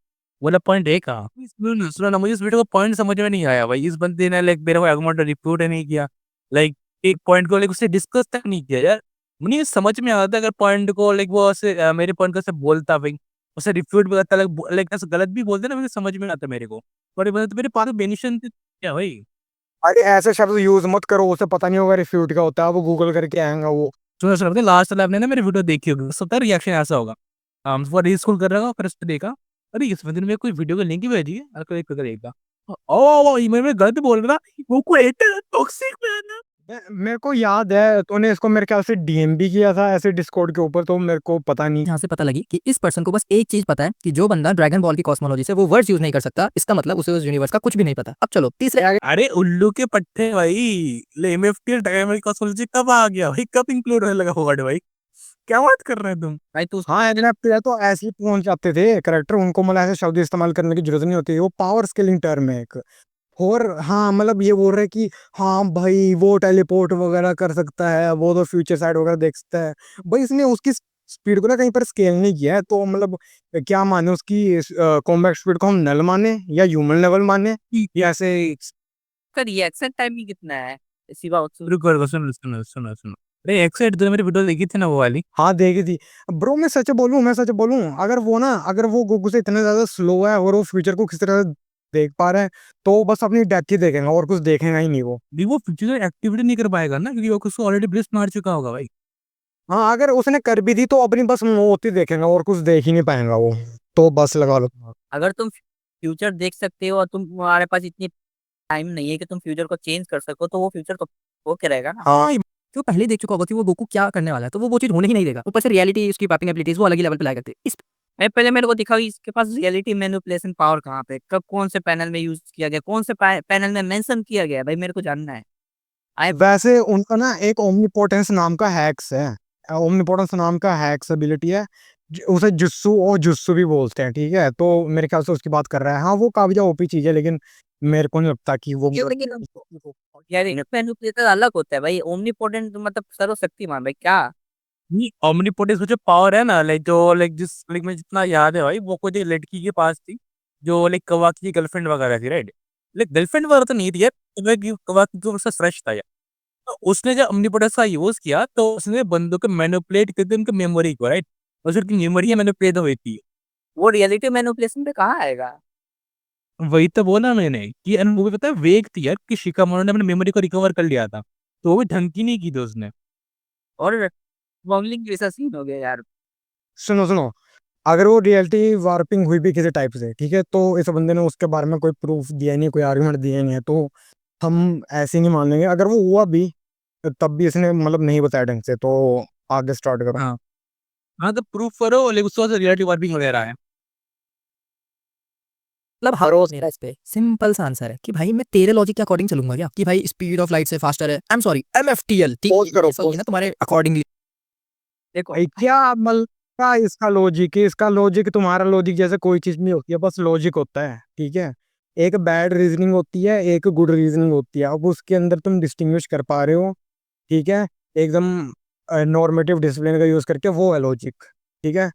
वाला पॉइंट है कहाँ? सुनो ना, मुझे इस वीडियो का पॉइंट समझ में नहीं आया भाई। इस बंदे ने लाइक मेरे को आर्गुमेंट रिपोर्ट नहीं किया, लाइक एक पॉइंट को लाइक उससे डिस्कस तक नहीं किया यार। मुझे ये समझ में आता अगर पॉइंट को लाइक वो ऐसे मेरे पॉइंट को ऐसे बोलता भाई, उसे रिफ्यूट भी करता, लाइक ऐसे गलत भी बोलते ना, मुझे समझ में आता मेरे को। पर ये बंदा तो मेरे पास बेनिशन क्या भाई? अरे ऐसे शब्द यूज मत करो, उसे पता नहीं होगा रिफ्यूट का होता है, वो गूगल करके आएगा वो। सुनो लास्ट वाला आपने ना मेरी वीडियो देखी होगी, सबका रिएक्शन ऐसा होगा। वो रीस्क्रॉल कर रहा होगा, फिर उसने देखा, अरे इस बंदे ने मेरे को कोई वीडियो का लिंक ही भेजी है, और कोई देखा, ओ ये मैं गलत बोल रहा, वो को टॉक्सिक मैन है। मेरे को याद है तूने इसको मेरे ख्याल से डीएम भी किया था ऐसे डिस्कॉर्ड के ऊपर, तो मेरे को पता नहीं। यहाँ से पता लगी कि इस पर्सन को बस एक चीज पता है कि जो बंदा ड्रैगन बॉल की कॉस्मोलॉजी से वो वर्ड्स यूज नहीं कर सकता, इसका मतलब उसे उस यूनिवर्स का कुछ भी नहीं पता। अब चलो तीसरे आगे। अरे उल्लू के पट्टे भाई, एमएफटी डायमंड कॉस्मोलॉजी कब आ गया भाई? कब इंक्लूड होने लगा वर्ड भाई? क्या बात कर रहे हैं तुम? भाई तू हाँ, एनएफटी तो ऐसे ही पहुंच जाते थे करेक्टर, उनको मतलब ऐसे शब्द इस्तेमाल करने की जरूरत नहीं होती, वो पावर स्केलिंग टर्म है एक। और हाँ, मतलब ये बोल रहे कि हाँ भाई वो टेलीपोर्ट वगैरह कर सकता है, वो तो फ्यूचर साइड वगैरह देख सकता है। भाई इसने उसकी स्पीड को ना कहीं पर स्केल नहीं किया है, तो मतलब क्या माने उसकी कॉम्बैट स्पीड को हम नल माने या ह्यूमन लेवल माने या ऐसे। का रिएक्शन टाइम ही कितना है सिवा उससे? रुको सुनो। अरे एक्साइट तो मेरी वीडियो देखी थी ना वो वाली। हाँ, देखी थी ब्रो। मैं सच बोलूं, अगर वो गोकू से इतना ज्यादा स्लो है और वो फ्यूचर को किस तरह देख पा रहा है, तो बस अपनी डेथ ही देखेगा और कुछ देखेगा ही नहीं वो। नहीं वो फ्यूचर एक्टिविटी नहीं कर पाएगा ना, क्योंकि वो उसको ऑलरेडी ब्लिस्ट मार चुका होगा भाई। हाँ, अगर उसने कर भी दी तो अपनी बस मौत ही देखेगा और कुछ देख ही नहीं पाएगा वो, तो बस लगा लो। अगर तुम फ्यूचर देख सकते हो और तुम्हारे पास इतनी टाइम नहीं है कि तुम फ्यूचर को चेंज कर सको, तो वो फ्यूचर तो वो क्या रहेगा ना। हाँ, जो पहले देख चुका होगा कि वो गोकू क्या करने वाला है, तो वो चीज होने ही नहीं देगा। ऊपर से रियलिटी, उसकी मैपिंग एबिलिटीज वो अलग ही लेवल पे लाया करते हैं। इस मैं पहले मेरे को दिखाओ इसके पास रियलिटी मैनिपुलेशन पावर कहाँ पे, कब कौन से पैनल में यूज किया गया, कौन से पैनल में मेंशन किया गया है, भाई मेरे को जानना है। आई वैसे उनका ना एक ओमनीपोटेंस नाम का हैक्स है, ओमनीपोटेंस नाम का हैक्स एबिलिटी है, उसे जुस्सू और जुस्सू भी बोलते हैं, ठीक है, तो मेरे ख्याल से उसकी बात कर रहा है। हाँ, वो काफी ओपी चीज है, लेकिन मेरे को नहीं लगता कि वो यार मैनिपुलेटर अलग होता है भाई, ओमनीपोटेंट मतलब सर्वशक्तिमान भाई क्या। नहीं ओमनीपोटेंस जो पावर है ना, लाइक जो लाइक जिस लाइक में जितना याद है भाई, वो कोई एक लड़की के पास थी जो लाइक कवाकी की गर्लफ्रेंड वगैरह थी, राइट? लाइक गर्लफ्रेंड वगैरह तो नहीं थी यार, कवाकी तो उसका फ्रेश था यार। तो उसने जब ओमनीपोटेंस का यूज किया, तो उसने बंदों को मैनिपुलेट करके उनकी मेमोरी को, राइट, और उसकी मेमोरी मैनिपुलेट हुई थी। वो रियलिटी मैनिपुलेशन पे कहाँ आएगा? वही तो बोला मैंने कि मूवी पता है वेग थी यार, कि शिकामारू ने अपनी मेमोरी को रिकवर कर लिया था, तो वो भी ढंग की नहीं की थी उसने। और बॉम्बलिंग जैसा सीन हो गया यार। सुनो अगर वो रियलिटी वार्पिंग हुई भी किसी टाइप से, ठीक है, तो इस बंदे ने उसके बारे में कोई प्रूफ दिया नहीं, कोई आर्गुमेंट दिया नहीं है, तो हम ऐसे नहीं मान लेंगे। अगर वो हुआ भी तब भी इसने मतलब नहीं बताया ढंग से, तो आगे स्टार्ट करो। हाँ हाँ, तो प्रूफ करो, लेकिन उसके बाद रियलिटी वार्पिंग वगैरह है। मतलब हर रोज मेरा इस पे सिंपल सा आंसर है कि भाई मैं तेरे लॉजिक के अकॉर्डिंग चलूंगा क्या कि भाई स्पीड ऑफ लाइट से फास्टर है, आई एम सॉरी एमएफटीएल, ठीक Pause करो, ऐसा होगी ना तुम्हारे अकॉर्डिंगली। देखो भाई क्या मतलब का इसका लॉजिक है, इसका लॉजिक तुम्हारा लॉजिक जैसे कोई चीज नहीं होती है, बस लॉजिक होता है, ठीक है। एक बैड रीजनिंग होती है, एक गुड रीजनिंग होती है, अब उसके अंदर तुम डिस्टिंग्विश कर पा रहे हो, ठीक है, एकदम नॉर्मेटिव डिसिप्लिन का यूज करके, वो है लॉजिक, ठीक है।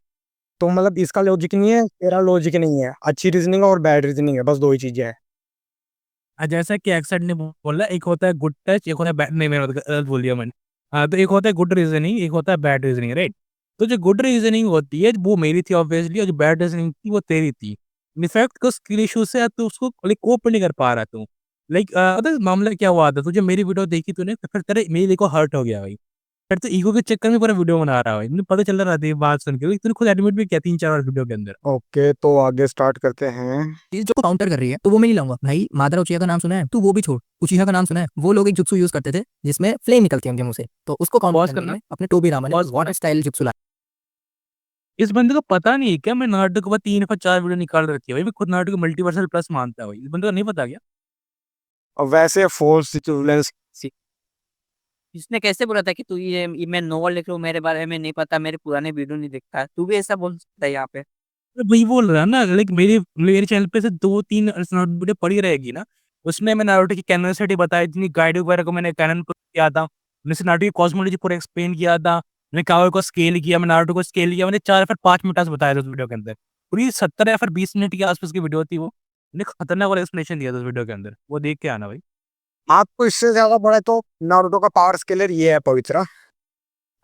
तो मतलब इसका लॉजिक नहीं है, तेरा लॉजिक नहीं है, अच्छी रीजनिंग और बैड रीजनिंग है, बस दो ही चीजें हैं। जैसा कि एक्सर्ट ने बोला, एक होता है गुड टच, एक होता है बैड, नहीं मैंने गलत बोल दिया मैंने। हाँ, तो एक होता है गुड रीजनिंग, एक होता है बैड रीजनिंग, राइट। तो जो गुड रीजनिंग होती है वो मेरी थी ऑब्वियसली, और जो बैड रीजनिंग थी वो तेरी थी। इनफैक्ट कुछ स्किल इशू से तो उसको लाइक कोप नहीं कर पा रहा तू। लाइक पता है मामला क्या हुआ था, तुझे मेरी वीडियो देखी तूने, तो फिर तेरे मेरी देखो हर्ट हो गया भाई। फिर तो ईगो के चक्कर में पूरा वीडियो बना रहा है भाई, मुझे पता चल रहा था ये बात सुन के, तूने खुद एडमिट भी किया 3-4 बार वीडियो के अंदर। ओके, तो आगे स्टार्ट करते हैं। चीज जो काउंटर कर रही है तो वो मैं नहीं लाऊंगा भाई। मादरा उचिया का नाम सुना है? तू वो भी छोड़, उचिहा का नाम सुना है? वो लोग एक जुत्सु यूज करते थे जिसमें फ्लेम निकलती है उनके मुंह से, तो उसको काउंटर Pause करने करना। में अपने टोबी रामा ने Pause वाटर स्टाइल जुत्सु लाया। इस बंदे को पता नहीं है क्या, मैं नारुतो के बाद 3 या 4 वीडियो निकाल रखी है भाई, मैं खुद नारुतो को मल्टीवर्सल प्लस मानता है भाई, इस बंदे को नहीं पता क्या? और वैसे फोर्स सिचुएशंस, इसने कैसे बोला था कि तू ये मैं नोवेल लिख रहा हूँ, मेरे बारे में नहीं पता, मेरे पुराने वीडियो नहीं देखता है? तू भी ऐसा बोल सकता है यहाँ पे? मैं वही बोल रहा ना, लाइक मेरे मेरे चैनल पे से 2-3 नारुतो वीडियो पड़ी रहेगी ना, उसमें मैं नारुतो की कैनोनिसिटी बताई, इतनी गाइड वगैरह को मैंने कैनन किया था, मैंने नारुतो की कॉस्मोलॉजी पूरा एक्सप्लेन किया था, मैंने कावल को स्केल किया, मैं नारुतो को स्केल किया, मैंने 4 या फिर 5 मिनट बताया था उस वीडियो के अंदर। पूरी 70 या फिर 20 मिनट के आसपास की वीडियो थी वो, मैंने खतरनाक वाला एक्सप्लेनेशन दिया था उस वीडियो के अंदर, वो देख के आना भाई। आपको इससे ज्यादा बड़ा तो नारुतो का पावर स्केलर ये है पवित्रा।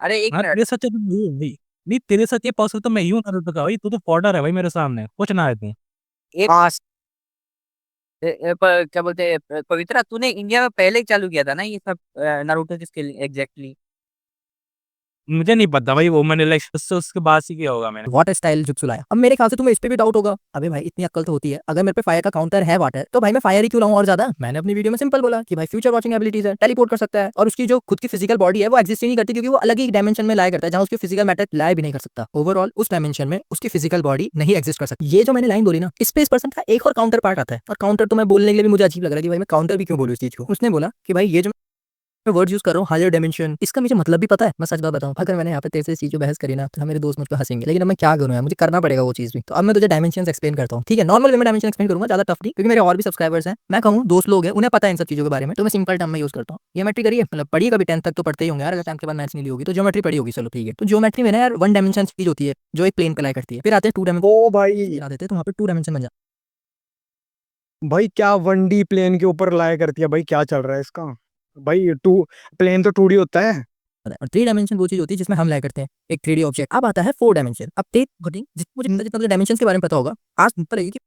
अरे एक हाँ, मिनट। तेरे साथ चल भाई, नहीं तेरे साथ ये पॉसिबल तो मैं ही हूँ नारुतो का भाई, तू तो फॉर्डर है भाई मेरे सामने, कुछ ना है तू। एक हाँ, क्या बोलते हैं पवित्रा, तूने इंडिया में पहले ही चालू किया था ना ये सब नारुतो की स्किल एग्जैक्टली? मुझे नहीं पता भाई, वो मैंने लाइक उसके बाद ही किया होगा मैंने। वाटर स्टाइल जुत्सु लाया। अब मेरे ख्याल से तुम्हें इस पे भी डाउट होगा, अबे भाई इतनी अक्ल तो होती है, अगर मेरे पे फायर का काउंटर है वाटर, तो भाई मैं फायर ही क्यों लाऊं और ज्यादा। मैंने अपनी वीडियो में सिंपल बोला कि भाई फ्यूचर वॉचिंग एबिलिटीज है, टेलीपोर्ट कर सकता है, और उसकी जो खुद की फिजिकल बॉडी है वो एग्जिस्ट ही नहीं करती, क्योंकि वो अलग ही डायमेंशन में लाया करता है जहां उसकी फिजिकल मैटर लाया भी नहीं कर सकता। ओवरऑल उस डायमेंशन में उसकी फिजिकल बॉडी नहीं एग्जिस्ट कर सकती। ये जो मैंने लाइन बोली ना, इस पे इस पर्सन का एक और काउंटर पार्ट आता है, और काउंटर तो मैं बोलने के लिए भी मुझे अजीब लग रहा है कि भाई मैं काउंटर भी क्यों बोलूं इस चीज को। उसने बोला कि भाई ये जो मैं वर्ड यूज कर रहा हूँ हायर डायमेंशन, इसका मुझे मतलब भी पता है। मैं सच बात बताऊं, अगर मैंने यहाँ पे तेरे से इस चीज को बहस करी ना तो मेरे दोस्त मुझ पर हंसेंगे, लेकिन अब मैं क्या करूँ यार, मुझे करना पड़ेगा वो चीज भी। तो अब मैं तुझे डायमेंशन एक्सप्लेन करता हूँ, ठीक है? नॉर्मल वे में डायमेंशन एक्सप्लेन करूंगा, ज्यादा टफ नहीं, क्योंकि मेरे और भी सब्सक्राइबर्स हैं, मैं कहूँ दोस्त लोग हैं, उन्हें पता है इन सब चीजों के बारे में, तो मैं सिंपल टर्म में यूज करता हूँ। ज्योमेट्री करिए, मतलब पढ़िए कभी, 10th तक तो पढ़ते ही होंगे यार, अगर 10th के बाद मैथ्स नहीं ली होगी तो ज्योमेट्री पढ़ी होगी, चलो ठीक है। तो ज्योमेट्री में ना यार 1 डायमेंशन चीज होती है जो एक प्लेन पे लाई करती है, फिर आते हैं 2 डायमेंशन ओ भाई, ला देते हैं, तो वहाँ पे 2 डायमेंशन बन जाता भाई क्या 1D प्लेन के ऊपर लाया करती है भाई, क्या चल रहा है इसका। भाई टू प्लेन तो 2D होता है। है। और 3 डायमेंशन वो चीज होती है जिसमें हम लाया करते हैं एक 3D ऑब्जेक्ट। अब आता है 4 डायमेंशन। अब देख मुझे जितना जितना डायमेंशन के बारे में पता होगा, आज पर कि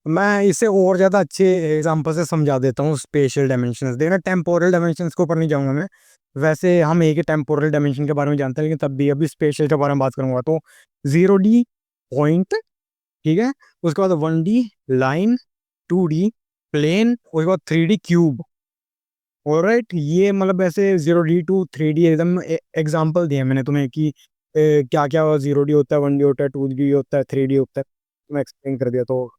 मैं इसे और ज्यादा अच्छे एग्जांपल से समझा देता हूँ। स्पेशल डायमेंशंस देखना, टेम्पोरल डायमेंशंस के ऊपर नहीं जाऊंगा मैं, वैसे हम एक ही टेम्पोरल डायमेंशन के बारे में जानते हैं, लेकिन तब भी अभी स्पेशल के बारे में बात करूंगा। तो 0D पॉइंट, ठीक है, उसके बाद 1D लाइन, 2D प्लेन, उसके बाद 3D क्यूब। ऑलराइट, ये मतलब ऐसे 0D टू 3D एकदम एग्जाम्पल दिए मैंने तुम्हें कि क्या क्या 0D होता है, 1D होता है, 2D होता है, 3D होता है, मैं एक्सप्लेन कर दिया। तो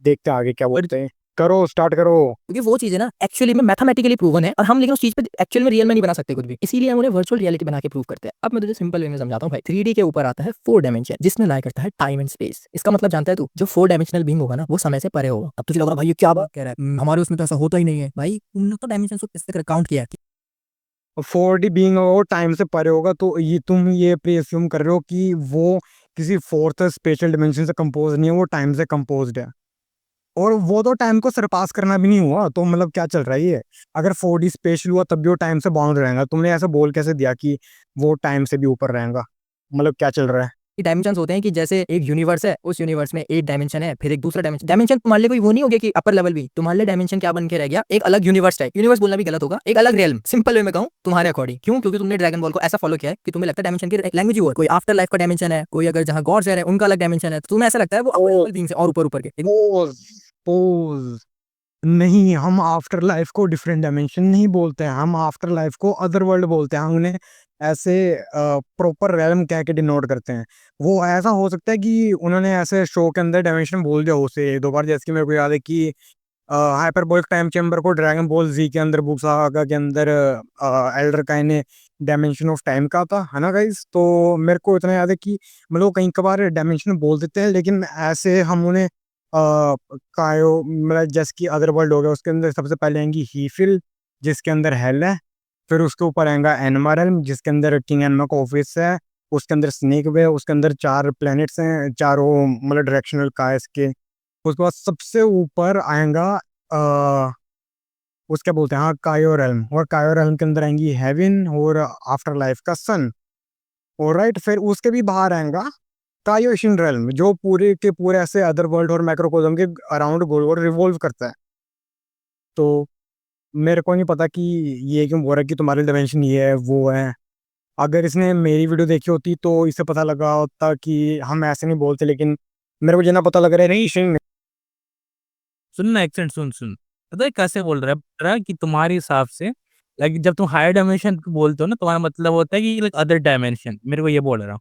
देखते हैं आगे क्या बोलते हैं। करो, स्टार्ट करो। क्योंकि वो चीज़ है ना एक्चुअली में मैथमेटिकली प्रूवन है, और हम लेकिन उस चीज़ पे एक्चुअल में रियल में नहीं बना सकते कुछ भी, इसीलिए हम उन्हें वर्चुअल रियलिटी बना के प्रूव करते हैं। अब मैं तुझे सिंपल वे में समझाता हूँ भाई। 3D के ऊपर आता है 4 डायमेंशन, जिसमें लाया करता है टाइम एंड स्पेस। इसका मतलब जानता है तू, जो 4 डायमेंशनल बीइंग होगा ना वो समय से परे होगा। अब तुझे लग रहा भाई ये क्या बात कह रहा है, हमारे उसमें तो ऐसा होता ही नहीं है। भाई उन्होंने तो डायमेंशन को किससे काउंट किया है? 4D बीइंग होगा, टाइम से परे होगा, तो ये तुम ये प्रीअज्यूम कर रहे हो कि वो किसी फोर्थ स्पेशल डिमेंशन से कंपोज नहीं है, वो टाइम से कंपोज्ड है। और वो तो टाइम को सरपास करना भी नहीं हुआ, तो मतलब क्या चल रहा है ये। अगर 4D स्पेशल हुआ तब भी वो टाइम से बाउंड रहेगा, तुमने ऐसा बोल कैसे दिया कि वो टाइम से भी ऊपर रहेगा, मतलब क्या चल रहा है। डायमेंशंस होते हैं कि जैसे एक यूनिवर्स है, उस यूनिवर्स में एक डायमेंशन है, फिर एक दूसरा डायमेंशन। डायमेंशन तुम्हारे लिए कोई वो नहीं हो गया कि अपर लेवल भी, तुम्हारे लिए डायमेंशन क्या बन के रह गया, एक अलग यूनिवर्स टाइप। यूनिवर्स बोलना भी गलत होगा, एक अलग रियल्म, सिंपल वे में कहूं तुम्हारे अकॉर्डिंग। क्यों? क्योंकि तुमने ड्रैगन बॉल को ऐसा फॉलो किया है कि तुम्हें लगता है डायमेंशन की लैंग्वेज ही हो, कोई आफ्टर लाइफ का डायमेंशन है, कोई अगर जहां गॉड्स है उनका अलग डायमेंशन है, तो तुम्हें ऐसा लगता है वो अपर लेवल बीइंग्स है और ऊपर ऊपर के। पोज पोज नहीं, हम आफ्टर लाइफ को डिफरेंट डायमेंशन नहीं बोलते हैं, हम आफ्टर लाइफ को अदर वर्ल्ड बोलते हैं। हम उन्हें ऐसे प्रॉपर रैलम कह के डिनोट करते हैं। वो ऐसा हो सकता है कि उन्होंने ऐसे शो के अंदर डायमेंशन बोल दिया उसे एक दो बार, जैसे कि मेरे को याद है कि हाइपरबोलिक टाइम चेम्बर को ड्रैगन बॉल जी के अंदर, बुक सागा के अंदर एल्डर काइन ने डायमेंशन ऑफ टाइम का था, है ना गाइस। तो मेरे को इतना याद है कि मतलब कई कबार डायमेंशन बोल देते हैं, लेकिन ऐसे हम उन्हें कायो मतलब जैसे कि अदर वर्ल्ड हो गया, उसके अंदर सबसे पहले आएंगी हीफिल जिसके अंदर हेल है, फिर उसके ऊपर आएगा एनमा रेल्म जिसके अंदर किंग एनमा का ऑफिस है, उसके अंदर स्नेक वे, उसके अंदर 4 प्लैनेट्स हैं, चारों मतलब डायरेक्शनल कायस के। उसके बाद सबसे ऊपर आएगा उसके बोलते हैं हाँ कायो रेल्म, और कायो रेल्म के अंदर आएंगी हेवन और आफ्टर लाइफ का सन। और राइट, फिर उसके भी बाहर आएगा कायोशिन रेल्म जो पूरे के पूरे ऐसे अदर वर्ल्ड और मैक्रोकोज़म के अराउंड गोल गोल रिवॉल्व करता है। तो मेरे को नहीं पता कि ये क्यों बोल रहा है कि तुम्हारी डायमेंशन ये है वो है। अगर इसने मेरी वीडियो देखी होती तो इसे पता लगा होता कि हम ऐसे नहीं बोलते, लेकिन मेरे को जितना पता लग रहा है नहीं सुन ना, एक्सेंट सुन सुन, पता है कैसे बोल रहा है? बोल रहा है कि तुम्हारे हिसाब से लाइक जब तुम हायर डायमेंशन बोलते हो ना, तुम्हारा मतलब होता है कि लाइक अदर डायमेंशन, मेरे को ये बोल रहा हूँ।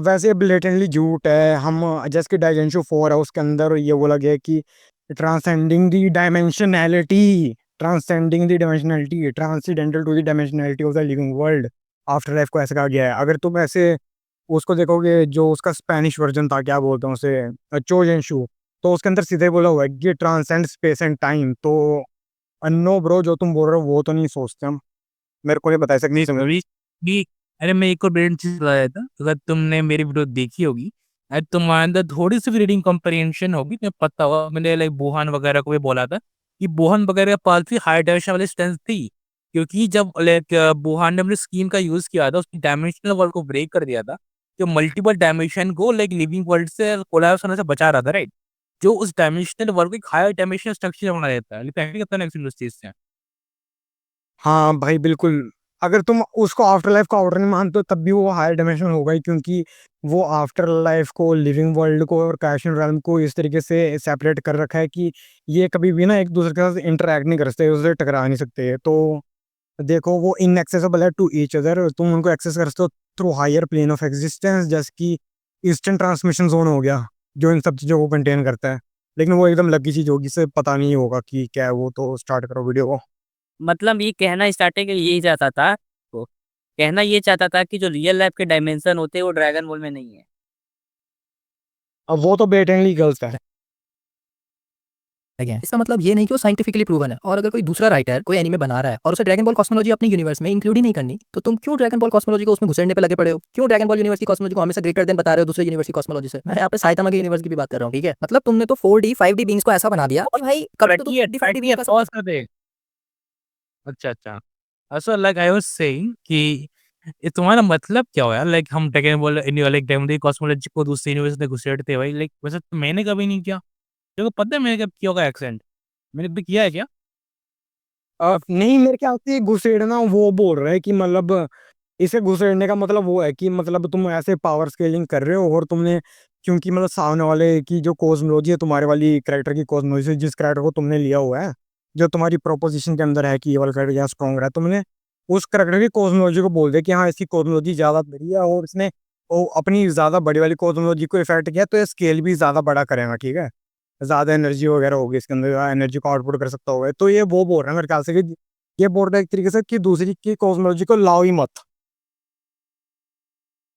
वैसे ब्लेटेंटली झूठ है। हम जैसे कि डायमेंशन 4 है उसके अंदर ये बोला गया है कि transcending the dimensionality, transcending the dimensionality, transcendental to the dimensionality of the living world, after life को ऐसे कहा गया है। अगर तुम ऐसे उसको देखोगे जो उसका स्पेनिश वर्जन था, क्या बोलते हैं उसे, चोजेंशु, तो उसके अंदर सीधे बोला हुआ है कि ट्रांसेंड स्पेस एंड टाइम। तो नो ब्रो, जो तुम बोल रहे हो वो तो नहीं सोचते हम। मेरे को नहीं बता सकते, नहीं समझ। अभी भी अरे मैं एक और ब्रेन चीज बताया था, अगर तुमने मेरी वीडियो देखी होगी, अगर तुम्हारे अंदर थोड़ी सी भी रीडिंग कॉम्प्रिहेंशन होगी, तुम्हें पता होगा मैंने लाइक बोहान वगैरह को भी बोला था कि बोहान वगैरह के पास भी हाई डायमेंशन वाली स्ट्रेंथ थी, क्योंकि जब लाइक बोहान ने अपने स्कीम का यूज किया था, उसने डायमेंशनल वर्ल्ड को ब्रेक कर दिया था, जो मल्टीपल डायमेंशन को लाइक लिविंग वर्ल्ड से कोलैप्स होने से बचा रहा था, राइट? जो उस डायमेंशनल वर्ल्ड को एक हायर डायमेंशनल स्ट्रक्चर बना देता है, लेकिन कितना नेक्स्ट उस चीज से। हाँ भाई बिल्कुल। अगर तुम उसको आफ्टर लाइफ का ऑर्डर नहीं मानते हो तब भी वो हायर डायमेंशन होगा ही, क्योंकि वो आफ्टर लाइफ को, लिविंग वर्ल्ड को और कैशन रेल्म को इस तरीके से सेपरेट कर रखा है कि ये कभी भी ना एक दूसरे के साथ इंटरेक्ट नहीं कर सकते, उससे टकरा नहीं सकते। तो देखो वो इनएक्सेसिबल है टू ईच अदर, तुम उनको एक्सेस कर सकते हो through higher plane of existence, जैसे कि ईस्टर्न ट्रांसमिशन जोन हो गया जो इन सब चीज़ों को कंटेन करता है। लेकिन वो एकदम लकी चीज़ होगी, से पता नहीं होगा कि क्या है वो। तो स्टार्ट करो वीडियो को। मतलब ये कहना स्टार्टिंग में यही चाहता था, वो कहना ये चाहता था कि जो रियल लाइफ के डायमेंशन होते हैं वो ड्रैगन बॉल में नहीं है। अब वो तो बेटेंटली गलत है। है। इसका मतलब ये नहीं कि वो साइंटिफिकली प्रूवन है। और अगर कोई दूसरा राइटर कोई एनीमे बना रहा है और उसे ड्रैगन बॉल कॉस्मोलॉजी अपने यूनिवर्स में इंक्लूड ही नहीं करनी, तो तुम क्यों ड्रैगन बॉल कॉस्मोलॉजी को उसमें घुसेड़ने पे लगे पड़े हो? क्यों ड्रैगन बॉल यूनिवर्स की कॉस्मोलॉजी को हमेशा ग्रेटर देन बता रहे हो दूसरे यूनिवर्स की कॉस्मोलॉजी से? मैं यहाँ पे साइतामा के यूनिवर्स की भी बात कर रहा हूँ, ठीक है? मतलब तुमने तो 4D 5D बीइंग्स को ऐसा बना दिया और भाई कभी तो 5D बीइंग का पॉज कर दे। अच्छा अच्छा, अच्छा लाइक आई वाज सेइंग कि ये तुम्हारा मतलब क्या हो यार? लाइक हम dragon ball like diamond cosmology को दूसरे यूनिवर्स में घुसेड़ते हैं भाई, लाइक वैसे तो मैंने कभी नहीं किया। तेरे को पता है मैंने कब किया होगा एक्सेंट? मैंने कभी किया है क्या? नहीं, मेरे ख्याल से घुसेड़ना वो बोल रहा है कि मतलब इसे घुसेड़ने का मतलब वो है कि मतलब तुम ऐसे पावर स्केलिंग कर रहे हो और तुमने, क्योंकि मतलब सामने वाले की जो कॉस्मोलॉजी है, तुम्हारे वाली कैरेक्टर की कॉस्मोलॉजी, जिस कैरेक्टर को तुमने लिया हुआ है, जो तुम्हारी प्रोपोजिशन के अंदर है कि ये वाला कैरेक्टर यहाँ स्ट्रॉन्ग रहा है, तुमने उस कैरेक्टर की कॉस्मोलॉजी को बोल दिया कि हाँ इसकी कॉस्मोलॉजी ज़्यादा बड़ी है और इसने वो अपनी ज़्यादा बड़ी वाली कॉस्मोलॉजी को इफेक्ट किया, तो ये स्केल भी ज़्यादा बड़ा करेगा, ठीक है? ज़्यादा एनर्जी वगैरह होगी इसके अंदर, एनर्जी को आउटपुट कर सकता होगा। तो ये वो बोल रहा है मेरे ख्याल से कि ये बोल रहा है एक तरीके से कि दूसरी की कॉस्मोलॉजी को लाओ ही मत।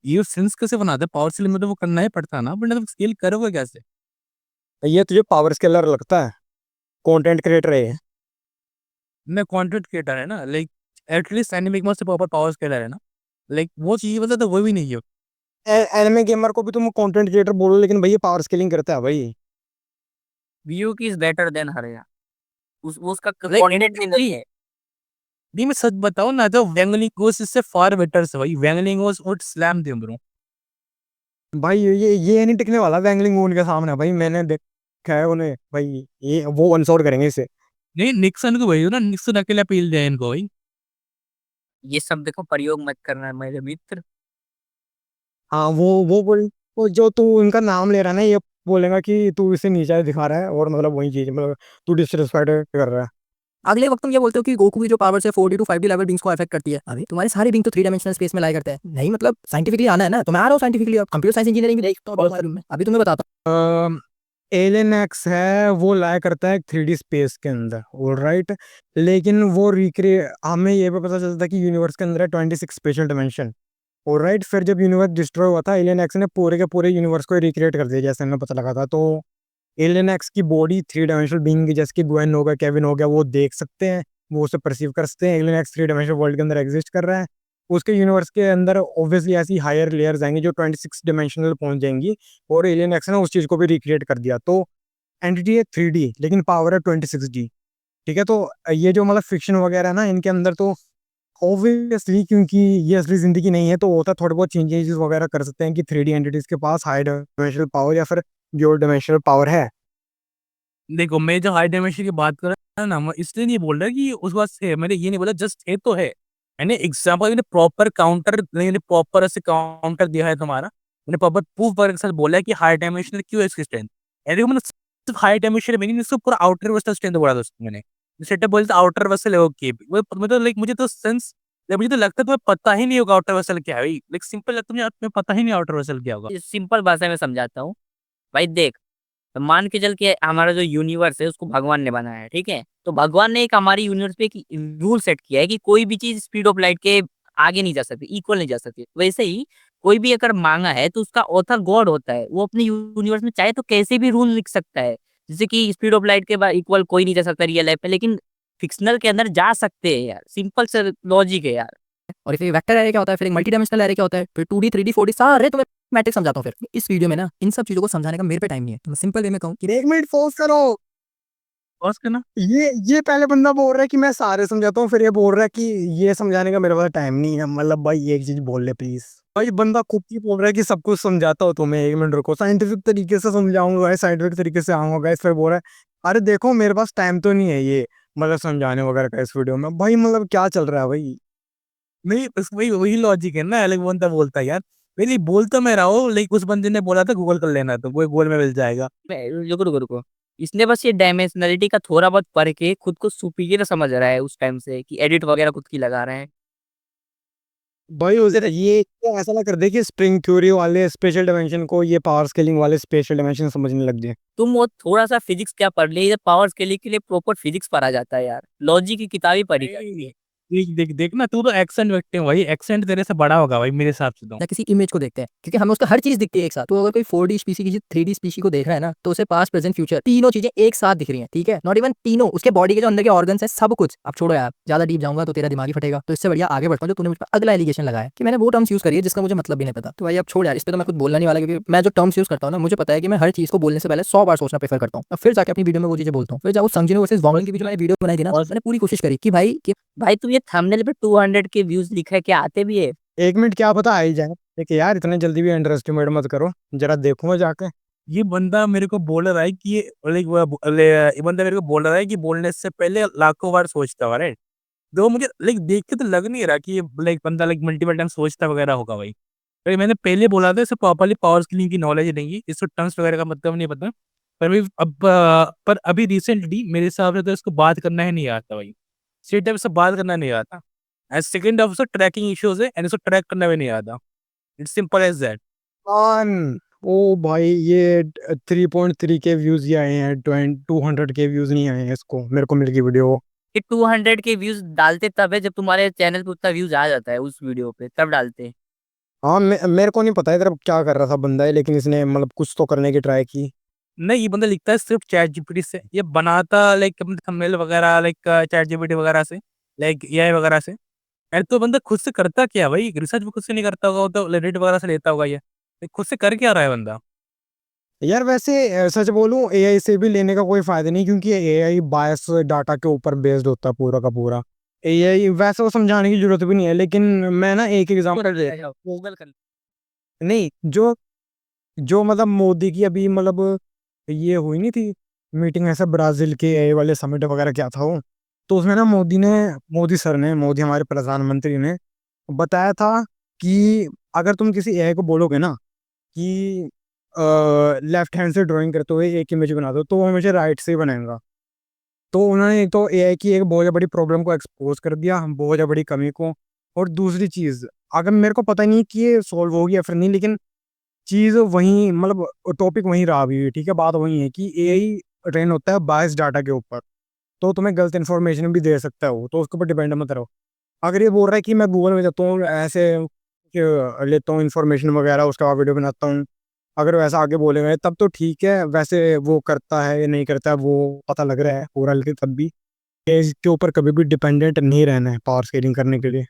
ये सेंस कैसे बनाते हैं? पावर स्केलिंग में तो वो करना ही पड़ता है ना, बट मतलब स्केल करोगे कैसे? ये तुझे पावर स्केलर लगता है? कंटेंट क्रिएटर है। मैं कंटेंट क्रिएटर है ना, लाइक एटलीस्ट एनिमिक में से प्रॉपर पावर स्केलर है ना, लाइक वो चीज़ मतलब तो वो भी नहीं है। एनिमे गेमर को भी तुम कंटेंट क्रिएटर बोलो, लेकिन भैया पावर स्केलिंग करता है भाई। व्यू की इज बेटर देन हरिया, उसका Like, कंटेंट नहीं है। नहीं मैं सच बताऊं ना, तो वैंगलिंग गोस इससे फार बेटर है भाई। वैंगलिंग गोस वुड स्लैम देम ब्रो। भाई ये नहीं टिकने वाला वैंगलिंग मून के सामने भाई, मैंने देखा है उन्हें भाई, ये वो अनसोर्ट करेंगे इसे। नहीं निक्सन को भेजो ना, निक्सन अकेला पील जाए इनको भाई। ये सब देखो प्रयोग मत करना मेरे मित्र। हाँ वो जो तू उनका नाम ले रहा है ना, ये बोलेगा कि तू इसे नीचा दिखा रहा है, और मतलब वही चीज, मतलब तू डिसरिस्पेक्ट कर रहा है। अगले वक्त तुम ये बोलते हो कि गोकू की जो पावर्स है 40 टू 5D लेवल बींग्स को अफेक्ट करती है। अभी तुम्हारे सारे बींग तो 3 डायमेंशनल स्पेस में लाई करते हैं। नहीं मतलब साइंटिफिकली आना है ना, तो मैं आ रहा हूँ साइंटिफिकली। अब कंप्यूटर साइंस इंजीनियरिंग भी देखता हूँ रूम में। अभी तुम्हें बताता एलियन एक्स है, वो लाया करता है 3D स्पेस के अंदर, ऑलराइट। लेकिन वो रिक्रिएट, हमें ये भी पता चलता है कि यूनिवर्स के अंदर है 26 स्पेशल डिमेंशन, ऑलराइट। फिर जब यूनिवर्स डिस्ट्रॉय हुआ था, एलियन एक्स ने पूरे के पूरे यूनिवर्स को रिक्रिएट कर दिया, जैसे हमें पता लगा था। तो एलियन एक्स की बॉडी 3 डायमेंशनल बीइंग, जैसे कि ग्वेन हो गया, केविन हो गया, वो देख सकते हैं, वो उसे परसीव कर सकते हैं। एलियन एक्स 3 डायमेंशनल वर्ल्ड के अंदर एग्जिस्ट कर रहा है। उसके यूनिवर्स के अंदर ऑब्वियसली ऐसी हायर लेयर्स आएंगी जो 26 डिमेंशनल पहुंच जाएंगी, और एलियन एक्स ने उस चीज को भी रिक्रिएट कर दिया। तो एंटिटी है 3D, लेकिन पावर है 26D। ठीक है, तो ये जो मतलब फिक्शन वगैरह है ना, इनके अंदर तो ऑब्वियसली, क्योंकि ये असली जिंदगी नहीं है, तो होता है थोड़े बहुत चेंजेस वगैरह कर सकते हैं कि 3D एंटिटीज के पास हाई डायमेंशनल पावर या फिर ड्यूअल डायमेंशनल पावर है। देखो मैं जो हाई डायमेंशन की बात कर रहा है ना, मैं इसलिए नहीं बोल रहा कि उस बात से, मैंने ये नहीं बोला जस्ट है तो है। मैंने एग्जाम्पल, मैंने प्रॉपर काउंटर, मैंने प्रॉपर ऐसे काउंटर दिया है तुम्हारा, मैंने प्रॉपर प्रूफ के साथ बोला है कि हाई डायमेंशन क्यों है इसकी स्ट्रेंथ। देखो मैंने सिर्फ हाई डायमेंशन में नहीं, इसको पूरा आउटर वेस्टल स्ट्रेंथ बोला था उसको मैंने। सेटअप बोलते आउटर वेसल है ओके, मैं तो लाइक मुझे तो सेंस, मुझे तो लगता है तुम्हें पता ही नहीं होगा आउटर वेसल क्या है भाई। लाइक सिंपल लगता है तुम्हें पता ही नहीं आउटर वेसल क्या होगा। सिंपल भाषा में समझाता हूँ भाई। देख, मान के चल के हमारा जो यूनिवर्स है उसको भगवान ने बनाया है, ठीक है। तो भगवान ने एक हमारे यूनिवर्स पे एक रूल सेट किया है कि कोई भी चीज स्पीड ऑफ लाइट के आगे नहीं जा सकती, इक्वल नहीं जा सकती। वैसे ही कोई भी अगर मांगा है तो उसका ऑथर गॉड होता है, वो अपने यूनिवर्स में चाहे तो कैसे भी रूल लिख सकता है, जैसे कि स्पीड ऑफ लाइट के बाद इक्वल कोई नहीं जा सकता रियल लाइफ में, लेकिन फिक्शनल के अंदर जा सकते हैं यार। सिंपल से लॉजिक है यार। और फिर वेक्टर एरे क्या होता है, फिर एक मल्टी डायमेंशनल एरे क्या होता है, फिर 2D 3D 4D सारे तुम्हें मैट्रिक्स समझाता हूँ। फिर इस वीडियो में ना इन सब चीजों को समझाने का मेरे पे टाइम नहीं है, तो मैं सिंपल वे में कहूँ कि 1 मिनट पॉज करो। बस करना। ये पहले बंदा बोल रहा है कि मैं सारे समझाता हूँ, फिर ये बोल रहा है कि ये समझाने का मेरे पास टाइम नहीं है। मतलब भाई एक चीज बोल ले प्लीज। भाई बंदा खुद ही बोल रहा है कि सब कुछ समझाता हो तो मैं 1 मिनट रुको, साइंटिफिक तरीके से समझाऊंगा, साइंटिफिक तरीके से आऊंगा। इस फिर बोल रहा है अरे देखो मेरे पास टाइम तो नहीं है ये मतलब समझाने वगैरह का इस वीडियो में। भाई मतलब क्या चल रहा है भाई। नहीं बस वही वही लॉजिक है ना, अलग बंदा बोलता है यार। नहीं बोल तो मैं रहा हूँ, लाइक उस बंदे ने बोला था गूगल कर लेना, तो वो गूगल में मिल जाएगा। रुको रुको रुको, इसने बस ये डायमेंशनलिटी का थोड़ा बहुत पढ़ के खुद को सुपीरियर समझ रहा है उस टाइम से, कि एडिट वगैरह खुद की लगा रहे हैं। भाई उसे ये तो ऐसा ना कर दे कि स्ट्रिंग थ्योरी वाले स्पेशल डायमेंशन को ये पावर स्केलिंग वाले स्पेशल डायमेंशन समझने लग जाए। तुम वो थोड़ा सा फिजिक्स क्या पढ़ लिए, पावर स्केलिंग के लिए प्रॉपर फिजिक्स पढ़ा जाता है यार, लॉजिक की किताबी पढ़ी जाती है। देख देख देख ना, तू तो एक्सेंट व्यक्ति भाई, एक्सेंट तेरे से बड़ा होगा भाई मेरे हिसाब से तो। या किसी इमेज को देखते हैं, क्योंकि हमें उसका हर चीज दिखती है एक साथ। तो अगर कोई 4D स्पीसी किसी 3D स्पीसी को देख रहा है ना, तो उसे पास्ट प्रेजेंट फ्यूचर तीनों चीजें एक साथ दिख रही हैं, ठीक है। नॉट इवन तीनों, उसके बॉडी के जो अंदर के ऑर्गन्स हैं सब कुछ। अब छोड़ो यार, ज्यादा डीप जाऊंगा तो तेरा दिमाग ही फटेगा। तो इससे बढ़िया आगे बढ़ता हूँ। जो तूने मुझ पर अगला एलिगेशन लगाया कि मैंने वो टर्म्स यूज करी है जिसका मुझे मतलब भी नहीं पता, तो भाई अब छोड़ यार, इस पे तो मैं कुछ बोलना नहीं वाला, क्योंकि मैं जो टर्म्स यूज करता हूँ ना, मुझे पता है कि मैं हर चीज को बोलने से पहले 100 बार सोचना प्रेफर करता हूँ, और फिर जाके अपनी वीडियो में वो चीजें बोलता हूँ। फिर जब संजीव वर्सेस वॉन्गलिन की भी जो मैंने वीडियो बनाई थी ना, मैंने पूरी कोशिश करी कि भाई तुम ये थंबनेल पे 200 के व्यूज लिखा है, क्या आते भी है? 1 मिनट क्या पता आ ही जाए। देखिए यार इतने जल्दी भी अंडर एस्टिमेट मत करो, जरा देखूंगा जाके। ये बंदा मेरे को बोल रहा है कि ये ये बंदा मेरे को बोल रहा है कि बोलने से पहले लाखों बार सोचता है, राइट। तो मुझे लाइक देख के तो लग नहीं रहा कि ये लाइक बंदा लाइक मल्टीपल टाइम सोचता वगैरह होगा भाई। भाई मैंने पहले बोला था इसे प्रॉपर्ली पावर स्केलिंग की नॉलेज नहीं है, इसको टर्म्स वगैरह का मतलब नहीं पता। पर भी अब पर अभी रिसेंटली मेरे हिसाब से तो इसको बात करना ही नहीं आता भाई। स्ट्रेट टाइप से बात करना नहीं आता। एंड सेकंड ऑफ उसको ट्रैकिंग इश्यूज है, एंड इसको ट्रैक करना भी नहीं आता। It's simple as that. On ओ भाई ये 3.3 के व्यूज ही आए हैं, 200 के व्यूज नहीं आए हैं इसको, मेरे को मिल गई वीडियो। ये 200 के व्यूज डालते तब है जब तुम्हारे चैनल पे उतना व्यूज आ जाता है उस वीडियो पे, तब डालते हैं। हाँ मेरे को नहीं पता इधर क्या कर रहा था बंदा है, लेकिन इसने मतलब कुछ तो करने की ट्राई की। नहीं ये बंदा लिखता है सिर्फ चैट जीपीटी से, ये बनाता लाइक अपने थंबनेल वगैरह लाइक चैट जीपीटी वगैरह से, लाइक एआई वगैरह से। अरे तो बंदा खुद से करता क्या भाई, रिसर्च भी खुद से नहीं करता होगा, वो तो रेडिट वगैरह से लेता होगा ये। खुद से कर क्या रहा है बंदा। यार वैसे सच बोलूं एआई से भी लेने का कोई फायदा नहीं, क्योंकि एआई बायस डाटा के ऊपर बेस्ड होता है पूरा का पूरा। एआई वैसे वो समझाने की जरूरत भी नहीं है, लेकिन मैं ना एक एग्जांपल गूगल कर। नहीं जो जो मतलब मोदी की अभी मतलब ये हुई नहीं थी मीटिंग, ऐसा ब्राजील के ए वाले समिट वगैरह क्या था वो, तो उसमें ना मोदी सर ने, मोदी हमारे प्रधानमंत्री ने बताया था कि अगर तुम किसी एआई को बोलोगे ना कि लेफ्ट हैंड से ड्राइंग करते हुए एक इमेज बना दो, तो वो हमेशा राइट से ही बनाएगा। तो उन्होंने एक तो एआई की एक बहुत बड़ी प्रॉब्लम को एक्सपोज कर दिया, बहुत बड़ी कमी को। और दूसरी चीज, अगर मेरे को पता नहीं कि ये सॉल्व होगी या फिर नहीं, लेकिन चीज वहीं मतलब टॉपिक वहीं रहा अभी भी, ठीक है। बात वही है कि एआई ट्रेन होता है बायस डाटा के ऊपर, तो तुम्हें गलत इन्फॉर्मेशन भी दे सकता है वो, तो उसके ऊपर डिपेंड मत रहो। अगर ये बोल रहा है कि मैं गूगल में जाता हूँ ऐसे लेता हूँ इन्फॉर्मेशन वगैरह, उसके बाद वीडियो बनाता हूँ, अगर वैसा आगे बोलेगा तब तो ठीक है। वैसे वो करता है या नहीं करता है वो पता लग रहा है पूरा, लेकिन तब भी इसके ऊपर कभी भी डिपेंडेंट नहीं रहना है पावर स्केलिंग करने के लिए।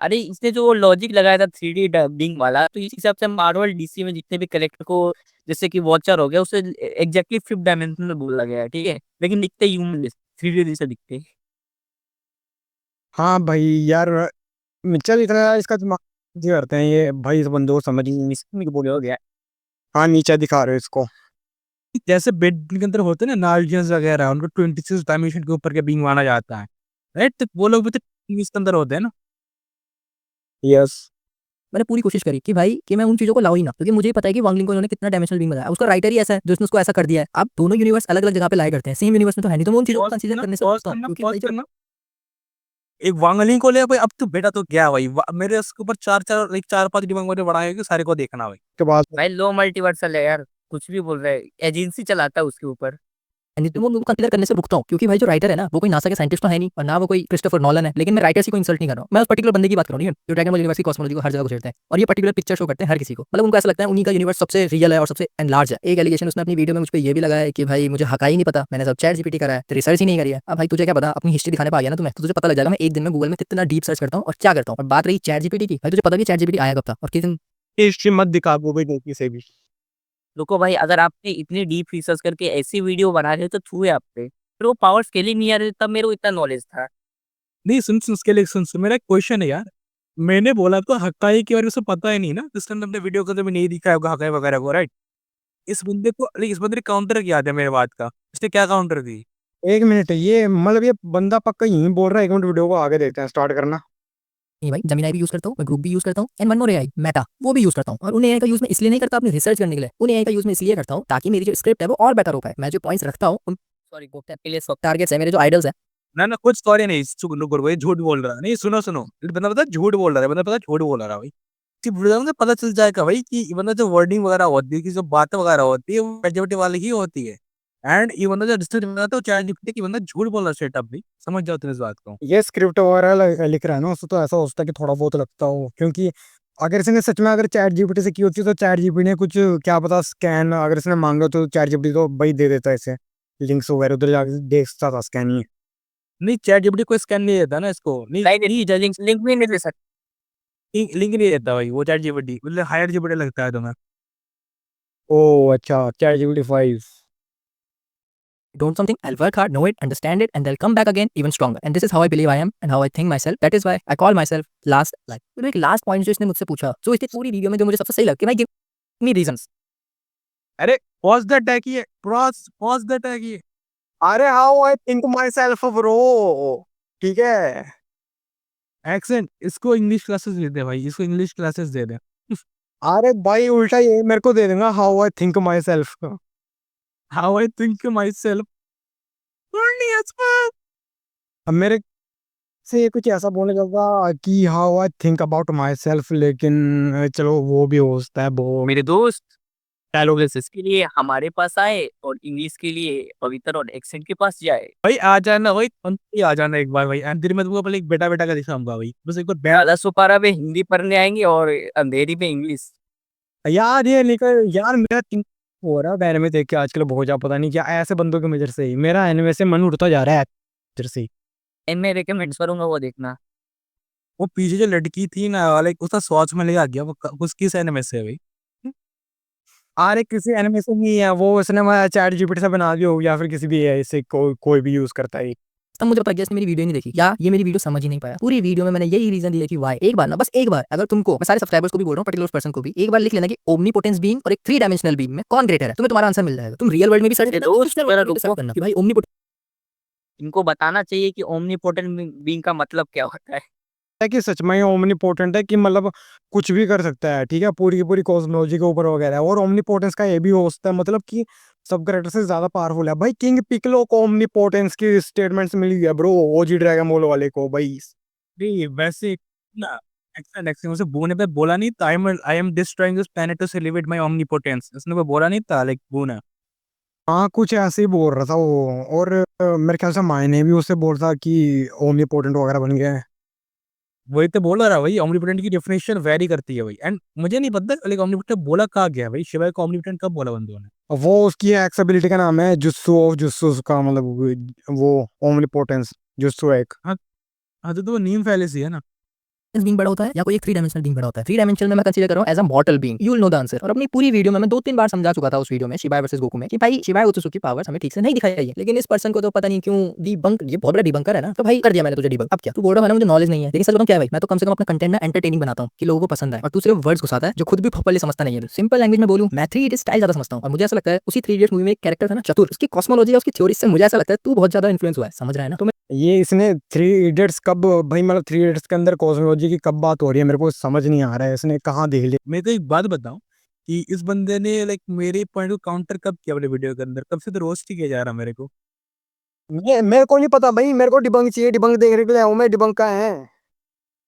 अरे इसने जो लॉजिक लगाया था 3D डबिंग वाला, तो इस हिसाब से मार्वल डीसी में जितने भी करेक्टर को, जैसे कि वॉचर हो गया, उसे एग्जैक्टली फिफ्थ डायमेंशन में बोला गया है, ठीक है, लेकिन दिखते ह्यूमन 3D जैसे दिखते हैं। हाँ भाई यार, चल इतना इसका दिमाग ये करते हैं ये भाई, इस बंदे को समझ ही नहीं बोले हो गया। हाँ नीचे दिखा रहे हो इसको। जैसे बेड के अंदर होते हैं ना नार्जियंस वगैरह, उनको 26 डायमेंशन के ऊपर के बीइंग माना जाता है, राइट? तो वो लोग भी तो इसके अंदर होते हैं ना। यस। मैंने पूरी कोशिश करी कि भाई कि मैं उन चीज़ों को लाऊँ ही ना, क्योंकि मुझे ही पता है कि वांगलिंग को इन्होंने कितना डायमेंशनल बीइंग बनाया। उसका राइटर ही ऐसा है जिसने उसको ऐसा कर दिया है। अब दोनों यूनिवर्स अलग-अलग जगह पे लाया करते हैं, सेम यूनिवर्स में तो है नहीं, तो मैं उन चीज़ों को कंसीडर करने से रुकता हूँ, क्योंकि भाई जो एक वांगलिंग को ले भाई, अब तो बेटा तो क्या भाई, मेरे उसके ऊपर 4-4 एक 4-5 डिबंग मैंने बढ़ाए कि सारे को देखना भाई। के बाद भाई लो मल्टीवर्सल है यार, कुछ भी बोल रहे हैं, एजेंसी चलाता है उसके ऊपर। नहीं, तो वो उनको कंसीडर करने से रुकता हूँ, क्योंकि भाई जो राइटर है ना, वो कोई नासा के साइंटिस्ट तो है नहीं, और ना वो कोई क्रिस्टोफर नॉलन है। लेकिन मैं राइटर्स को इंसल्ट नहीं कर रहा हूँ, मैं उस पर्टिकुलर बंदे की बात कर रहा हूँ, जो ड्रैगन बॉल यूनिवर्स की कॉस्मोलॉजी को हर जगह घुसेड़ते हैं, और ये पर्टिकुलर पिक्चर शो करते हैं हर किसी को। मतलब उनको ऐसा लगता है उन्हीं का यूनिवर्स सबसे रियल है और सबसे एनलार्ज है। एक एलिगेशन उसने अपनी वीडियो में मुझ पर ये भी लगाया है कि भाई मुझे हका ही नहीं पता, मैंने सब चैट जीपीटी करा है, रिसर्च ही नहीं करी है। अब भाई तुझे क्या पता, अपनी हिस्ट्री दिखाने पर आ गया ना तुम्हें, तो तुझे पता लग जाएगा मैं एक दिन में गूगल में कितना डीप सर्च करता हूँ और क्या करता हूँ। और बात रही चैट जीपीटी की, भाई तुझे पता भी चैट जीपीटी आया कब था और किस दिन। हिस्ट्री मत दिखा वो भी गलती से भी। रुको भाई, अगर आपने इतनी डीप रिसर्च करके ऐसी वीडियो बना रहे हो तो थू है आप पे, फिर वो पावर स्केलिंग नहीं आ रही, तब मेरे को इतना नॉलेज था। नहीं सुन उसके लिए सुन, मेरा एक क्वेश्चन है यार। मैंने बोला तो हकाई के बारे में उसे पता ही नहीं ना, जिस टाइम हमने वीडियो को तो नहीं दिखाया होगा हकाई वगैरह को, राइट? इस बंदे ने काउंटर किया था मेरे बात का, इसने क्या काउंटर दी? एक मिनट, ये मतलब ये बंदा पक्का यही बोल रहा है। एक मिनट वीडियो को आगे देखते हैं, स्टार्ट करना। नहीं भाई, जेमिनाई भी यूज करता हूँ, मैं ग्रुप भी यूज करता हूँ, and one more AI Meta, वो भी यूज करता हूँ। और उन एआई का यूज मैं इसलिए नहीं करता अपनी रिसर्च करने के लिए, उन एआई का यूज मैं इसलिए करता हूँ ताकि मेरी जो स्क्रिप्ट है वो और बेटर हो पाए। मैं जो पॉइंट्स रखता हूँ उन सॉरी टारगेट्स है, मेरे जो आइडल्स है। ना ना कुछ सॉरी नहीं, चुप नो, ये झूठ बोल रहा है। नहीं सुनो सुनो, ये बंदा पता है झूठ बोल रहा है, बंदा पता है झूठ बोल रहा है भाई। कि वीडियो में पता चल जाएगा भाई कि ये बंदा जो वर्डिंग वगैरह होती है, कि जो बातें वगैरह होती है, वो चैट वाली ही होती है। एंड ये बंदा जो रिसर्च बनाता है वो चैट जीपीटी की, बंदा झूठ बोल रहा है स्ट्रेट अप भी, समझ जाओ तुम इस बात को। ये स्क्रिप्ट वगैरह लिख रहा है ना, उससे तो ऐसा होता है कि थोड़ा बहुत लगता हो, क्योंकि अगर इसने सच में अगर चैट जीपीटी से की होती तो चैट जीपीटी ने कुछ क्या पता स्कैन अगर इसने मांगा तो चैट जीपीटी तो भाई दे देता है इसे, लिंक्स वगैरह उधर जाके देखता था स्कैन ही। नहीं चैट जीपीटी कोई स्कैन नहीं देता ना इसको, नहीं नहीं लिंक भी नहीं दे सकते। लिंक नहीं देता भाई वो चैट जीपीटी, मतलब हायर जीपीटी लगता है तुम्हें। ओ अच्छा, chat GPT 5। Don't something, I'll work hard, know it, understand it, and they'll come back again even stronger. And this is how I believe I am and how I think myself. That is why I call myself last life. तो एक last point जो इसने मुझसे पूछा, जो इसकी पूरी video में जो मुझे सबसे सही लगा, कि भाई गिव मी रीजंस। अरे पॉज द टैग ये, पॉज द टैग ये। अरे how I think my self bro, ठीक है। एक्सेंट, इसको इंग्लिश क्लासेस दे दे भाई, इसको इंग्लिश क्लासेस दे दे। अरे भाई उल्टा ये मेरे को दे देगा, how I think my self. How I think my self. अब मेरे से ये कुछ ऐसा बोलने लगा कि how I think about my self, लेकिन चलो वो भी हो सकता है वो। मेरे दोस्त डायलॉग्स के लिए हमारे पास आए और इंग्लिश के लिए पवित्र और एक्सेंट के पास जाए। भाई आ जाना भाई, ही आ जाना एक बार भाई, अंधेरी में तुमको पहले एक बेटा बेटा का दिखाऊंगा भाई, बस एक बार ज्यादा सुपारा में हिंदी पढ़ने आएंगे और अंधेरी में इंग्लिश। यार ये निकल यार, मेरा हो रहा है में देख के आजकल बहुत ज्यादा, पता नहीं क्या ऐसे बंदों की वजह से ही मेरा एनिमे से मन उड़ता जा रहा है वजह से ही। मैं रिकमेंड करूंगा वो देखना। वो पीछे जो लड़की थी ना वाले, उसका स्वाच में ले आ गया वो, उस किस एनिमे से है भाई? अरे किसी एनिमेशन नहीं है वो, उसने मैं चैट जीपीटी से बना दिया हो या फिर किसी भी एआई से कोई भी यूज करता है। तब मुझे पता गया इसने मेरी वीडियो नहीं देखी या ये मेरी वीडियो समझ ही नहीं पाया। पूरी वीडियो में मैंने यही रीजन दिया कि वाई। एक बार ना, बस एक बार, अगर तुमको, मैं सारे सब्सक्राइबर्स को भी बोल रहा हूँ, पर्टिकुलर पर्सन को भी एक बार लिख लेना कि ओमनीपोटेंस बीइंग और एक 3 डायमेंशनल बीइंग में कौन ग्रेटर है, तुम्हें तुम्हारा आंसर मिल जाएगा। तुम रियल वर्ल्ड में भी सर्च करना कि भाई ओमनीपोटेंस इनको बताना चाहिए कि ओमनीपोटेंट बीइंग का मतलब क्या होता है। कि सच में ओमनीपोटेंट है कि मतलब कुछ भी कर सकता है, ठीक है, पूरी की पूरी कॉस्मोलॉजी के ऊपर वगैरह है। और ओमनीपोटेंस का ये भी हो सकता है मतलब कि सब कैरेक्टर से ज्यादा पावरफुल है भाई। किंग पिकलो को ओमनीपोटेंस की स्टेटमेंट्स मिल गया ब्रो, ओजी ड्रैगन बॉल वाले को भाई। नहीं वैसे ना, एक्शन उसे बूने पे बोला नहीं था, I am destroying this planet to celebrate my omnipotence, उसने वो बोला नहीं था लाइक बूना। हाँ कुछ ऐसे ही बोल रहा था वो। और मेरे ख्याल से मायने भी उससे बोल रहा कि ओमनीपोटेंट वगैरह बन गया है। वही तो बोल रहा भाई, ओमनीपोटेंट की डेफिनेशन वेरी करती है भाई। एंड मुझे नहीं पता लाइक ओमनीपोटेंट बोला कहाँ गया भाई, शिवाय को ओमनीपोटेंट कब बोला बंदों ने? वो उसकी एक्स एबिलिटी का नाम है, जुत्सु ऑफ जुत्सु का मतलब वो ओमनीपोटेंस जुत्सु एक। हाँ हाँ, तो वो नीम फैलेसी है ना। बीइंग बड़ा होता है या कोई एक 3 डायमेंशनल बीइंग बड़ा होता है। 3 डायमेंशनल में मैं कंसीडर कर रहा हूं as a mortal being, you will know the answer. और अपनी पूरी वीडियो में मैं 2-3 बार समझा चुका था उस वीडियो में शिबाई वर्सेस गोकू में कि भाई शिबाई ओत्सुसु की पावर्स हमें ठीक से नहीं दिखाई गई है। लेकिन इस पर्सन को तो पता नहीं क्यों डिबंक, ये बहुत बड़ा डिबंकर है ना, तो भाई कर दिया मैंने तुझे डिबंक। अब क्या तू बोल रहा है ना मुझे नॉलेज नहीं है, लेकिन सच बताऊं क्या है भाई, मैं तो कम से कम अपना कंटेंट ना एंटरटेनिंग बनाता हूं कि लोगों को पसंद आए, और तू सिर्फ वर्ड्स घुसाता है जो खुद भी प्रॉपर्ली समझता नहीं है। सिंपल लैंग्वेज में बोलूं, मैं 3 इडियट्स स्टाइल ज्यादा समझता हूं, और मुझे ऐसा लगता है उसी 3 इडियट्स मूवी में एक कैरेक्टर था ना चतुर, उसकी कॉस्मोलॉजी या उसकी थ्योरी से मुझे ऐसा लगता है तू बहुत ज्यादा इन्फ्लुएंस हुआ है, समझ रहा है ना। तो ये इसने 3 इडियट्स कब भाई, मतलब 3 इडियट्स के अंदर कॉस्मोलॉजी की कब बात हो रही है, मेरे को समझ नहीं आ रहा है इसने कहाँ देख लिया। मैं तो एक बात बताऊं कि इस बंदे ने लाइक मेरे पॉइंट को काउंटर कब किया अपने वीडियो के अंदर, कब से तो रोस्ट ही किया जा रहा मेरे को। मेरे को नहीं पता भाई, मेरे को डिबंक चाहिए, डिबंक देखने के लिए आऊं मैं, डिबंक का है।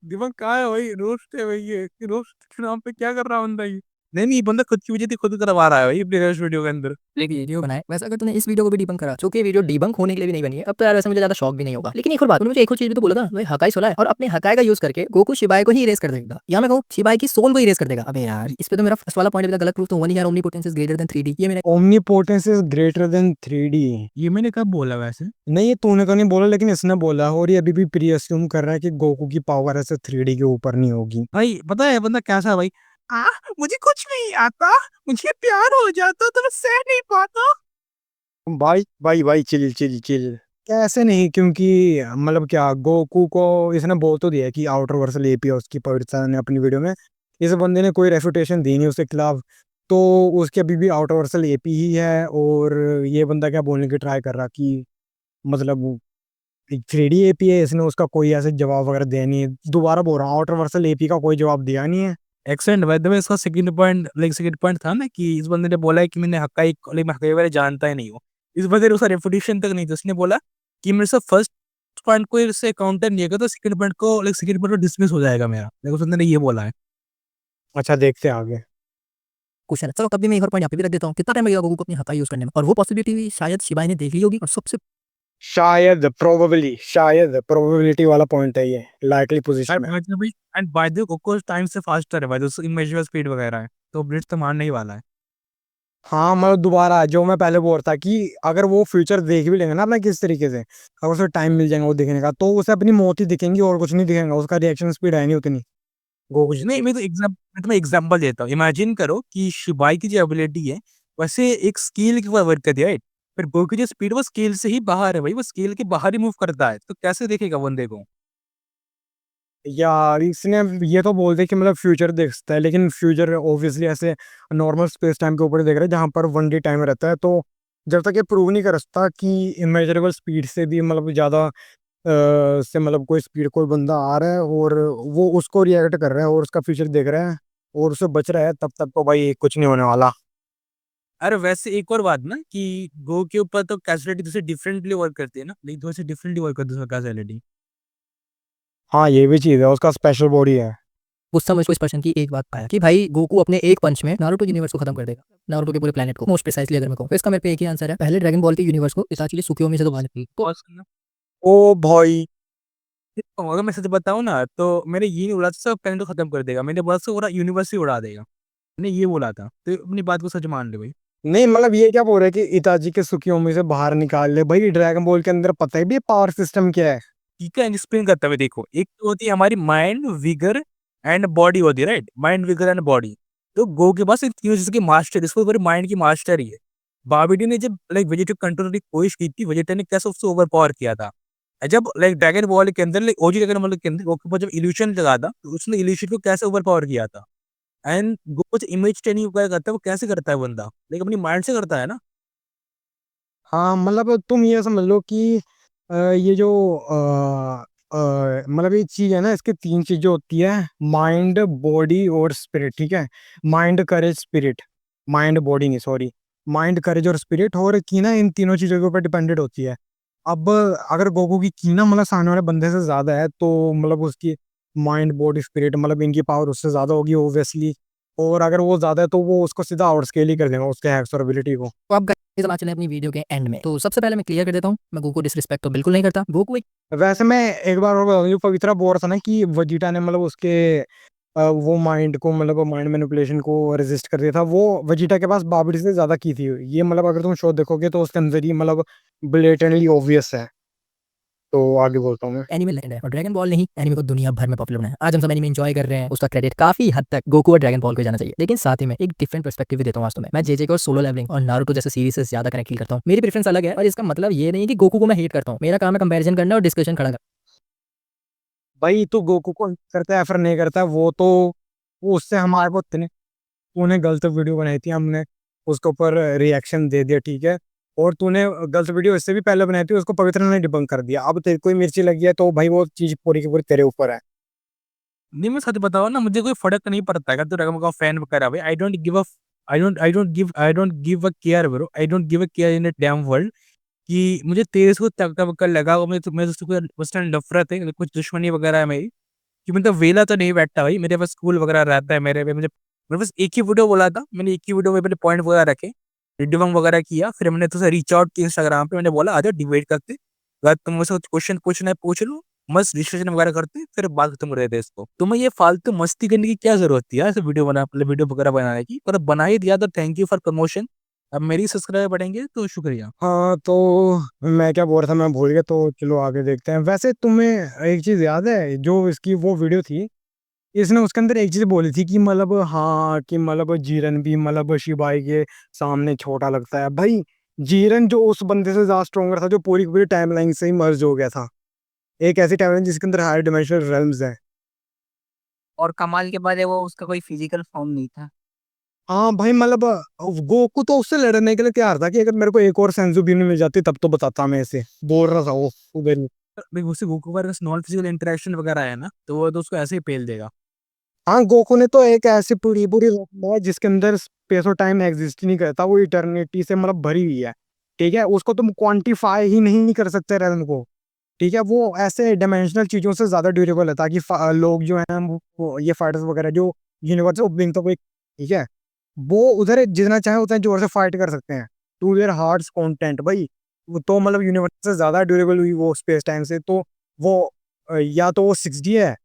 दिमाग कहाँ है भाई, रोस्ट है भाई ये, कि रोस्ट के नाम पे क्या कर रहा है बंदा ये? नहीं ये बंदा खुद की वजह खुद करवा रहा है भाई अपने रोस्ट वीडियो के अंदर। एक वीडियो बनाए वैसा, अगर तूने इस वीडियो को भी डिबंक करा, चूंकि वीडियो डिबंक होने के लिए भी नहीं बनी है, अब तो यार वैसे मुझे ज्यादा शौक भी नहीं होगा। लेकिन एक और बात, तूने मुझे एक और चीज भी तो बोला था भाई, हकाई सोला है, और अपने हकाई का यूज करके गोकू शिबाई को ही इरेज कर देगा, या मैं कहूं शिबाई की सोल को इरेज कर देगा। अबे यार इस पे तो मेरा फर्स्ट वाला पॉइंट गलत प्रूफ तो हुआ नहीं यार। Omnipotence is greater than 3D, ये मैंने omnipotence is greater than 3D। ये मैंने कब बोला वैसे? नहीं ये तूने तो नहीं बोला, लेकिन इसने बोला है। और ये अभी भी प्री अस्यूम कर रहा है कि गोकू की पावर ऐसे 3D के ऊपर नहीं होगी। भाई पता है बंदा कैसा है भाई, मुझे कुछ नहीं आता, मुझे प्यार हो जाता तो मैं सह नहीं पाता। भाई भाई भाई चिल चिल चिल। कैसे नहीं, क्योंकि मतलब क्या, गोकू को इसने बोल तो दिया है कि आउटर वर्सल एपी है उसकी, पवित्रा ने अपनी वीडियो में। इस बंदे ने कोई रेफुटेशन दी नहीं उसके खिलाफ, तो उसके अभी भी आउटर वर्सल एपी ही है। और ये बंदा क्या बोलने की ट्राई कर रहा कि मतलब 3D एपी है, इसने उसका कोई ऐसे जवाब वगैरह दिया नहीं है। दोबारा बोल रहा हूँ, आउटर वर्सल एपी का कोई जवाब दिया नहीं है। एक्सेंट बाय द वे इसका सेकंड पॉइंट था ना कि इस बंदे ने बोला है कि मैं हकाई बारे जानता ही नहीं हूँ। इस बंदे ने उसका रेपुटेशन तक नहीं था, उसने बोला कि मेरे से फर्स्ट पॉइंट को इससे काउंटर नहीं होगा तो सेकंड पॉइंट को डिसमिस हो जाएगा मेरा, लेकिन उस बंदे ने ये बोला है। अच्छा देखते हैं आगे। क्वेश्चन है। चलो तब भी मैं एक और पॉइंट यहाँ पे भी रख देता हूँ, कितना टाइम लगेगा गोकू को अपनी हकाई यूज करने में, और वो पॉसिबिलिटी शायद शिबाई ने देख ली होगी। और सबसे शायद प्रोबेबिलिटी वाला पॉइंट है ये, लाइकली पोजीशन में। And by the way Goku time से फास्टर है भाई, दोस्तों इमेजिबल स्पीड वगैरह है, तो ब्लिट्ज तो मारने ही वाला है। हाँ मतलब दोबारा जो मैं पहले बोल रहा था कि अगर वो फ्यूचर देख भी लेंगे ना अपना किस तरीके से, अगर उसे टाइम मिल जाएगा वो देखने का, तो उसे अपनी मौत ही दिखेंगी और कुछ नहीं दिखेगा। उसका रिएक्शन स्पीड है नहीं उतनी। गोकू नहीं मैं तुम्हें एग्जांपल देता हूँ। इमेजिन करो कि शिबाई की जो एबिलिटी है वैसे एक स्केल के ऊपर वर्क करती है, राइट? फिर गोकू की जो स्पीड वो स्केल से ही बाहर है भाई, वो स्केल के बाहर ही मूव करता है, तो कैसे देखेगा बंदे को? यार इसने ये तो बोल दे कि मतलब फ्यूचर देख सकता है, लेकिन फ्यूचर ऑब्वियसली ऐसे नॉर्मल स्पेस टाइम के ऊपर देख रहा है जहाँ पर 1D टाइम रहता है। तो जब तक ये प्रूव नहीं कर सकता कि इमेजरेबल स्पीड से भी मतलब ज़्यादा से मतलब कोई स्पीड कोई बंदा आ रहा है और वो उसको रिएक्ट कर रहा है और उसका फ्यूचर देख रहा है और उससे बच रहा है, तब तक तो भाई कुछ नहीं होने वाला। अरे वैसे एक और बात ना कि गो के ऊपर तो कैजुअलिटी दूसरे डिफरेंटली वर्क करती है ना, लेकिन थोड़ी सी डिफरेंटली वर्क करती है कैजुअलिटी। हाँ ये भी चीज़ है, उसका स्पेशल बॉडी है। गुस्सा मुझको इस पर्सन की एक बात पाया कि भाई गोकू अपने एक पंच में नारुतो यूनिवर्स को खत्म कर देगा, नारुतो के पूरे प्लेनेट को, मोस्ट प्रिसाइजली अगर मैं कहूँ। तो इसका मेरे पे एक ही आंसर है, पहले ड्रैगन बॉल के यूनिवर्स को इताची सुकियोमी से दोबारा थी। तो ओ भाई अगर मैं सच बताऊं ना तो मैंने ये नहीं बोला था सब प्लेनेट को खत्म कर देगा, मैंने बोला था पूरा यूनिवर्स ही उड़ा देगा, मैंने ये बोला था। तो अपनी बात को सच मान ले भाई। नहीं, मतलब ये क्या बोल रहा है कि इताची के सुकियोमी से बाहर निकाल ले भाई? ड्रैगन बॉल के अंदर पता है भी पावर सिस्टम क्या है? ठीक है, एक्सप्लेन करता हुए देखो, एक तो होती है हमारी माइंड विगर एंड बॉडी होती है, right? Mind vigour and body. तो गो के पास इन तीनों चीज की मास्टर, इसको पूरी माइंड की मास्टर ही है। बाबिडी ने जब लाइक वेजिटेटिव कंट्रोल की कोशिश की थी, वेजिटेटिव ने कैसे उससे ओवर पावर किया था, जब लाइक ड्रैगन बॉल के अंदर, लाइक ओजी ड्रैगन बॉल के अंदर गोकू पर जब इल्यूशन लगा था, तो उसने इल्यूशन को कैसे ओवर पावर किया था। एंड गोकू जो इमेज ट्रेनिंग क्या करता है, वो कैसे करता है बंदा, लाइक अपनी माइंड से करता है ना। हाँ, मतलब तुम ये समझ लो कि ये जो मतलब ये चीज़ है ना, इसकी 3 चीज़ें होती है, माइंड, बॉडी और स्पिरिट, ठीक है? माइंड, करेज, स्पिरिट। माइंड, बॉडी नहीं, सॉरी। माइंड, करेज और स्पिरिट, और की ना इन तीनों चीज़ों के ऊपर डिपेंडेंट होती है। अब अगर गोकू की ना मतलब सामने वाले बंदे से ज़्यादा है, तो मतलब उसकी माइंड, बॉडी, स्पिरिट मतलब इनकी पावर उससे ज़्यादा होगी ऑब्वियसली। और अगर वो ज़्यादा है तो वो उसको सीधा आउट स्केल ही कर देगा, उसके हैक्स और एबिलिटी को। तो आप गाइस अब चले अपनी वीडियो के एंड में। तो सबसे पहले मैं क्लियर कर देता हूँ, मैं गोकू डिसरिस्पेक्ट तो बिल्कुल नहीं करता। गोकू एक वैसे मैं एक बार और बताऊँ, जो पवित्रा बोल रहा था ना कि वजीटा ने मतलब उसके वो माइंड को मतलब माइंड मैनिपुलेशन को रेजिस्ट कर दिया था, वो वजीटा के पास बाबडी से ज़्यादा की थी। ये मतलब अगर तुम शो देखोगे तो उसके अंदर ही मतलब ब्लेटेंटली ऑब्वियस है। तो आगे बोलता हूँ मैं। एनिमे लैंड है और ड्रैगन बॉल ने ही एनिमे को दुनिया भर में पॉपुलर बनाया। आज हम सब एनिमे एंजॉय कर रहे हैं, उसका क्रेडिट काफी हद तक गोकू और ड्रैगन बॉल को जाना चाहिए। लेकिन साथ ही में एक डिफरेंट पर्सपेक्टिव भी देता हूँ आज तो मैं जेजे को और सोलो लेवलिंग और नारुतो जैसे सीरीज से ज्यादा कनेक्ट फील करता हूँ। मेरी प्रेफरेंस अलग है और इसका मतलब ये नहीं कि गोकू को मैं हेट करता हूँ। मेरा काम है कंपैरिजन करना और डिस्कशन खड़ा करना। भाई तू गोकू को करता है फिर नहीं करता, वो तो वो उससे हमारे को तूने गलत वीडियो बनाई थी, हमने उसके ऊपर रिएक्शन दे दिया, ठीक है? और तूने गलत वीडियो इससे भी पहले बनाई थी, उसको पवित्र ने डिबंक कर दिया। अब तेरे को ही मिर्ची लगी है, तो भाई वो चीज पूरी की पूरी तेरे ऊपर है। नहीं, मैं सच बताऊँ ना, मुझे कोई फ़र्क नहीं पड़ता अगर तू ड्रैगन बॉल का फैन वगैरह भाई। I don't give a care bro. I don't give a care in a dam world कि मुझे तेरे से तक्का-वक्का लगा और मैं तुझसे कोई पर्सनल नफ़रत है, कुछ दुश्मनी वगैरह है मेरी, कि मतलब वेला तो नहीं बैठता भाई। मेरे पास स्कूल वगैरह रहता है मेरे पे, मेरे पास एक ही वीडियो बोला था। मैंने एक ही वीडियो में अपने पॉइंट वगैरह रखे, डिबंक वगैरह किया। फिर मैंने तुझसे रीच आउट किया इंस्टाग्राम पे, मैंने बोला आजा डिबेट करते। अगर तुम मुझसे कुछ क्वेश्चन पूछना है पूछ लो, मस्त डिस्कशन वगैरह करते, फिर बात खत्म कर देते इसको। तुम्हें ये फालतू मस्ती करने की क्या ज़रूरत थी यार, ऐसे वीडियो वगैरह बनाने की? पर बना ही दिया तो थैंक यू फॉर प्रमोशन। अब मेरी सब्सक्राइबर बढ़ेंगे तो शुक्रिया। हाँ, तो मैं क्या बोल रहा था, मैं भूल गया, तो चलो आगे देखते हैं। वैसे तुम्हें एक चीज याद है, जो इसकी वो वीडियो थी, इसने उसके अंदर एक चीज बोली थी कि मतलब हाँ, कि मतलब जीरन भी मतलब शिबाई के सामने छोटा लगता है। भाई जीरन जो उस बंदे से ज्यादा स्ट्रोंगर था, जो पूरी की पूरी टाइमलाइन से ही मर्ज हो गया था। एक ऐसी टाइमलाइन जिसके अंदर हायर डिमेंशनल रेल्म्स है। और कमाल के बाद है वो उसका कोई फिजिकल फॉर्म नहीं था। हाँ भाई, मतलब गोकू तो उससे लड़ने के लिए तैयार था कि अगर मेरे को एक और सेंजू बीन मिल जाती तब तो बताता मैं इसे, बोल रहा था वो उधर ही। भाई उससे गोकू का नॉन फिजिकल इंटरेक्शन वगैरह है ना, तो वो तो उसको ऐसे ही पेल देगा। हाँ, गोकू ने तो एक ऐसी पूरी पूरी है जिसके अंदर स्पेस और टाइम एग्जिस्ट ही नहीं करता, वो इटर्निटी से मतलब भरी हुई है। ठीक है, उसको तुम क्वांटिफाई ही नहीं कर सकते रेलन को। ठीक है, वो ऐसे डायमेंशनल चीजों से ज्यादा ड्यूरेबल है, ताकि लोग जो है वो ये फाइटर्स वगैरह जो यूनिवर्स ओपनिंग तो कोई, ठीक है, वो उधर जितना चाहे उतना जोर से फाइट कर सकते हैं टू देयर हार्ट्स कंटेंट। भाई वो तो मतलब यूनिवर्स से ज्यादा ड्यूरेबल हुई वो स्पेस टाइम से, तो वो या तो वो 6D है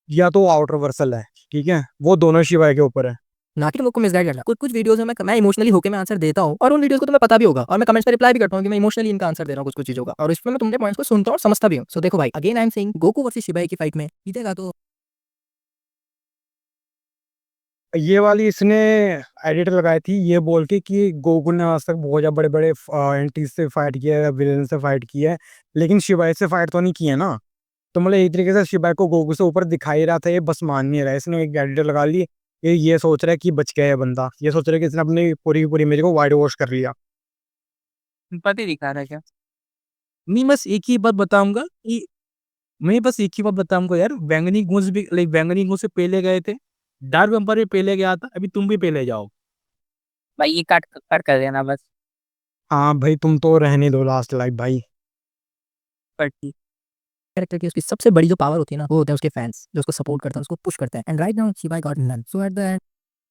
या तो आउटर वर्सल है। ठीक है, वो दोनों शिवाय के ऊपर है। ना कि तुम लोग को मिसगाइड करना। कुछ कुछ वीडियोस में मैं इमोशनली होकर मैं आंसर देता हूँ और उन वीडियोस को तुम्हें पता भी होगा और मैं कमेंट्स में रिप्लाई भी करता हूँ कि मैं इमोशनली इनका आंसर दे रहा हूँ कुछ कुछ चीजों का, और इसमें मैं तुमने पॉइंट्स को सुनता हूँ और समझता भी हूँ। सो देखो भाई, again I am saying Goku versus शिबाई की फाइट में जीतेगा तो ये वाली इसने एडिट लगाई थी ये बोल के कि गोकू ने आज तक बहुत ज्यादा बड़े बड़े एंटीज से फाइट किया है, विलेन से फाइट किया है, लेकिन शिवाय से फाइट तो नहीं की है ना। तो मतलब एक तरीके से शिवाय को गोकू से ऊपर दिखाई रहा था, ये बस मान नहीं रहा है। इसने एक एडिटर लगा ली, ये सोच रहा है कि बच गया है बंदा, ये सोच रहा है कि इसने अपनी पूरी की पूरी इमेज को वाइट वॉश कर लिया। सिंपैथी दिखा रहा है क्या? नहीं, बस एक ही बात बताऊंगा कि मैं बस एक ही बात बताऊंगा यार, बैंगनी गूंज भी लाइक बैंगनी गूंज से पेले गए थे, डार्क वेम्पायर भी पेले गया था, अभी तुम भी पेले जाओ। भाई ये कट कट कर देना बस। हाँ भाई, तुम तो रहने दो लास्ट लाइफ भाई। पर ठीक। कैरेक्टर की उसकी सबसे बड़ी जो पावर होती है ना, वो होते हैं उसके फैंस जो उसको सपोर्ट करते हैं, उसको पुश करते हैं। एंड राइट नाउ शिबाई got none, so at the end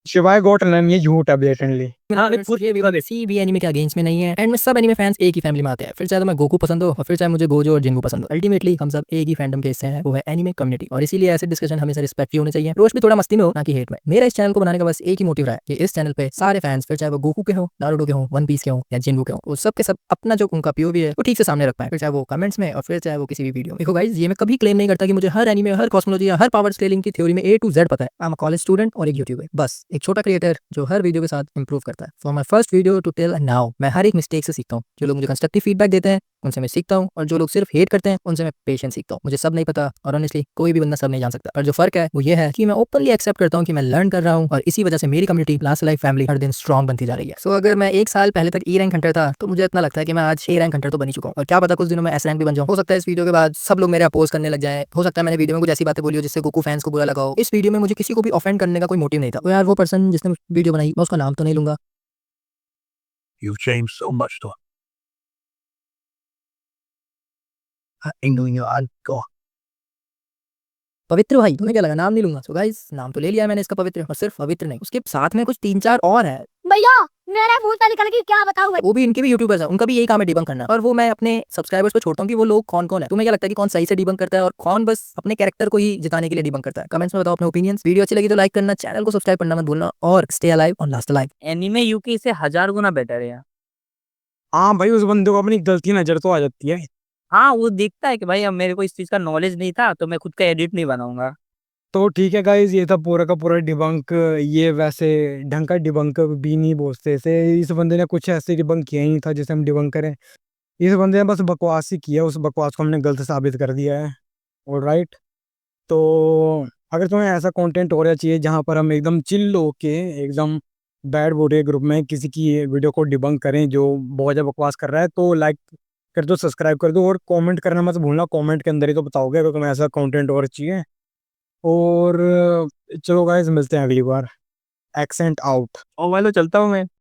शिवाय गॉट नन, ये झूठ है ब्लेटेंटली। ये भी किसी भी एनीमे के अगेंस्ट में नहीं है। एंड में सब एनीमे फैंस एक ही फैमिली में आते हैं, फिर चाहे तो मैं गोकू पसंद हो और फिर चाहे मुझे गोजो और जिन्गू पसंद हो। अल्टीमेटली हम सब एक ही फैंडम के हिस्से हैं, वो है एनीमे कम्युनिटी। और इसीलिए ऐसे डिस्कशन हमेशा रिस्पेक्ट होने चाहिए, रोश भी थोड़ा मस्ती में हो ना कि हेट में। मेरा इस चैनल को बनाने का बस एक ही मोटिव रहा है कि इस चैनल पे सारे फैंस, फिर चाहे वो गोकू के हो, नारुतो के हो, वन पीस के हो या जिन्गू के हो, वो सब के सब अपना जो उनका पीओवी है वो ठीक से सामने रख पाए, फिर चाहे वो कमेंट्स में और फिर चाहे वो किसी भी वीडियो। देखो गाइस, ये मैं कभी क्लेम नहीं करता कि मुझे हर एनीमे, हर कॉस्मोलॉजी या हर पावर स्केलिंग की थ्योरी में A to Z पता है। I am a college student और एक यूट्यूबर, बस एक छोटा क्रिएटर जो हर वीडियो के साथ इंप्रूव करता है। For my first video to till now मैं हर एक मिस्टेक से सीखता हूँ। जो लोग मुझे कंस्ट्रक्टिव फीडबैक देते हैं उनसे मैं सीखता हूँ, और जो लोग सिर्फ हेट करते हैं उनसे मैं पेशेंस सीखता हूँ। मुझे सब नहीं पता, और ऑनेस्टली कोई भी बंदा सब नहीं जान सकता, पर जो फर्क है वो ये है कि मैं ओपनली एक्सेप्ट करता हूँ कि मैं लर्न कर रहा हूँ, और इसी वजह से मेरी कम्युनिटी लास्ट लाइफ फैमिली हर दिन स्ट्रॉन्ग बनती जा रही है। सो अगर मैं 1 साल पहले तक E रैंक हंटर था, तो मुझे इतना लगता है कि मैं आज A रैंक हंटर तो बन ही चुका हूँ, और क्या पता कुछ दिनों में S रैंक भी बन जाऊँ। हो सकता है इस वीडियो के बाद सब लोग मेरे अपोज करने लग जाए, हो सकता है मैंने वीडियो में कुछ ऐसी बातें बोली हो जिससे गोकू फैंस को बुरा लगा हो। इस वीडियो में मुझे किसी को भी ऑफेंड करने का कोई मोटिव नहीं था। तो यार वो पर्सन जिसने वीडियो बनाई, मैं उसका नाम तो नहीं लूंगा। You've changed so much to I ain't doing your go. पवित्र भाई, तुम्हें क्या लगा नाम नहीं लूंगा? सो गाइस, नाम तो ले लिया मैंने इसका पवित्र, और सिर्फ पवित्र नहीं, उसके साथ में कुछ 3-4 और है। भैया मेरा मुंह से निकल गई, क्या बताऊं मैं। वो भी इनके भी यूट्यूबर्स हैं, उनका भी यही काम है डिबंक करना, और वो मैं अपने सब्सक्राइबर्स को छोड़ता हूँ कि वो लोग कौन कौन है। तुम्हें क्या लगता है कि कौन सही से डिबंक करता है और कौन बस अपने कैरेक्टर को ही जिताने के लिए डिबंक करता है? कमेंट्स में बताओ अपने ओपिनियंस। वीडियो अच्छी लगी तो लाइक करना, चैनल को सब्सक्राइब करना मत भूलना, और stay alive on last alive. Anime UK से 1000 गुना बेटर है यार। हाँ भाई, उस बंदे को अपनी गलती नजर तो आ जाती है। हाँ, वो देखता है कि भाई अब मेरे को इस चीज का नॉलेज नहीं था, तो मैं खुद का एडिट नहीं बनाऊंगा। तो ठीक है गाइज, ये था पूरा का पूरा डिबंक। ये वैसे ढंग का डिबंक भी नहीं बोलते इसे। इस बंदे ने कुछ ऐसे डिबंक किया ही नहीं था जिसे हम डिबंक करें। इस बंदे ने बस बकवास ही किया, उस बकवास को हमने गलत साबित कर दिया है। ऑलराइट, तो अगर तुम्हें ऐसा कंटेंट हो रहा चाहिए जहाँ पर हम एकदम चिल होके एकदम बैड बॉय ग्रुप में किसी की वीडियो को डिबंक करें जो बहुत ज़्यादा बकवास कर रहा है, तो लाइक कर दो, सब्सक्राइब कर दो, और कमेंट करना मत भूलना। कमेंट के अंदर ही तो बताओगे अगर तुम्हें ऐसा कंटेंट और चाहिए। और चलो गाइस, मिलते हैं अगली बार। Accent out. ओ भाई, तो चलता हूँ मैं।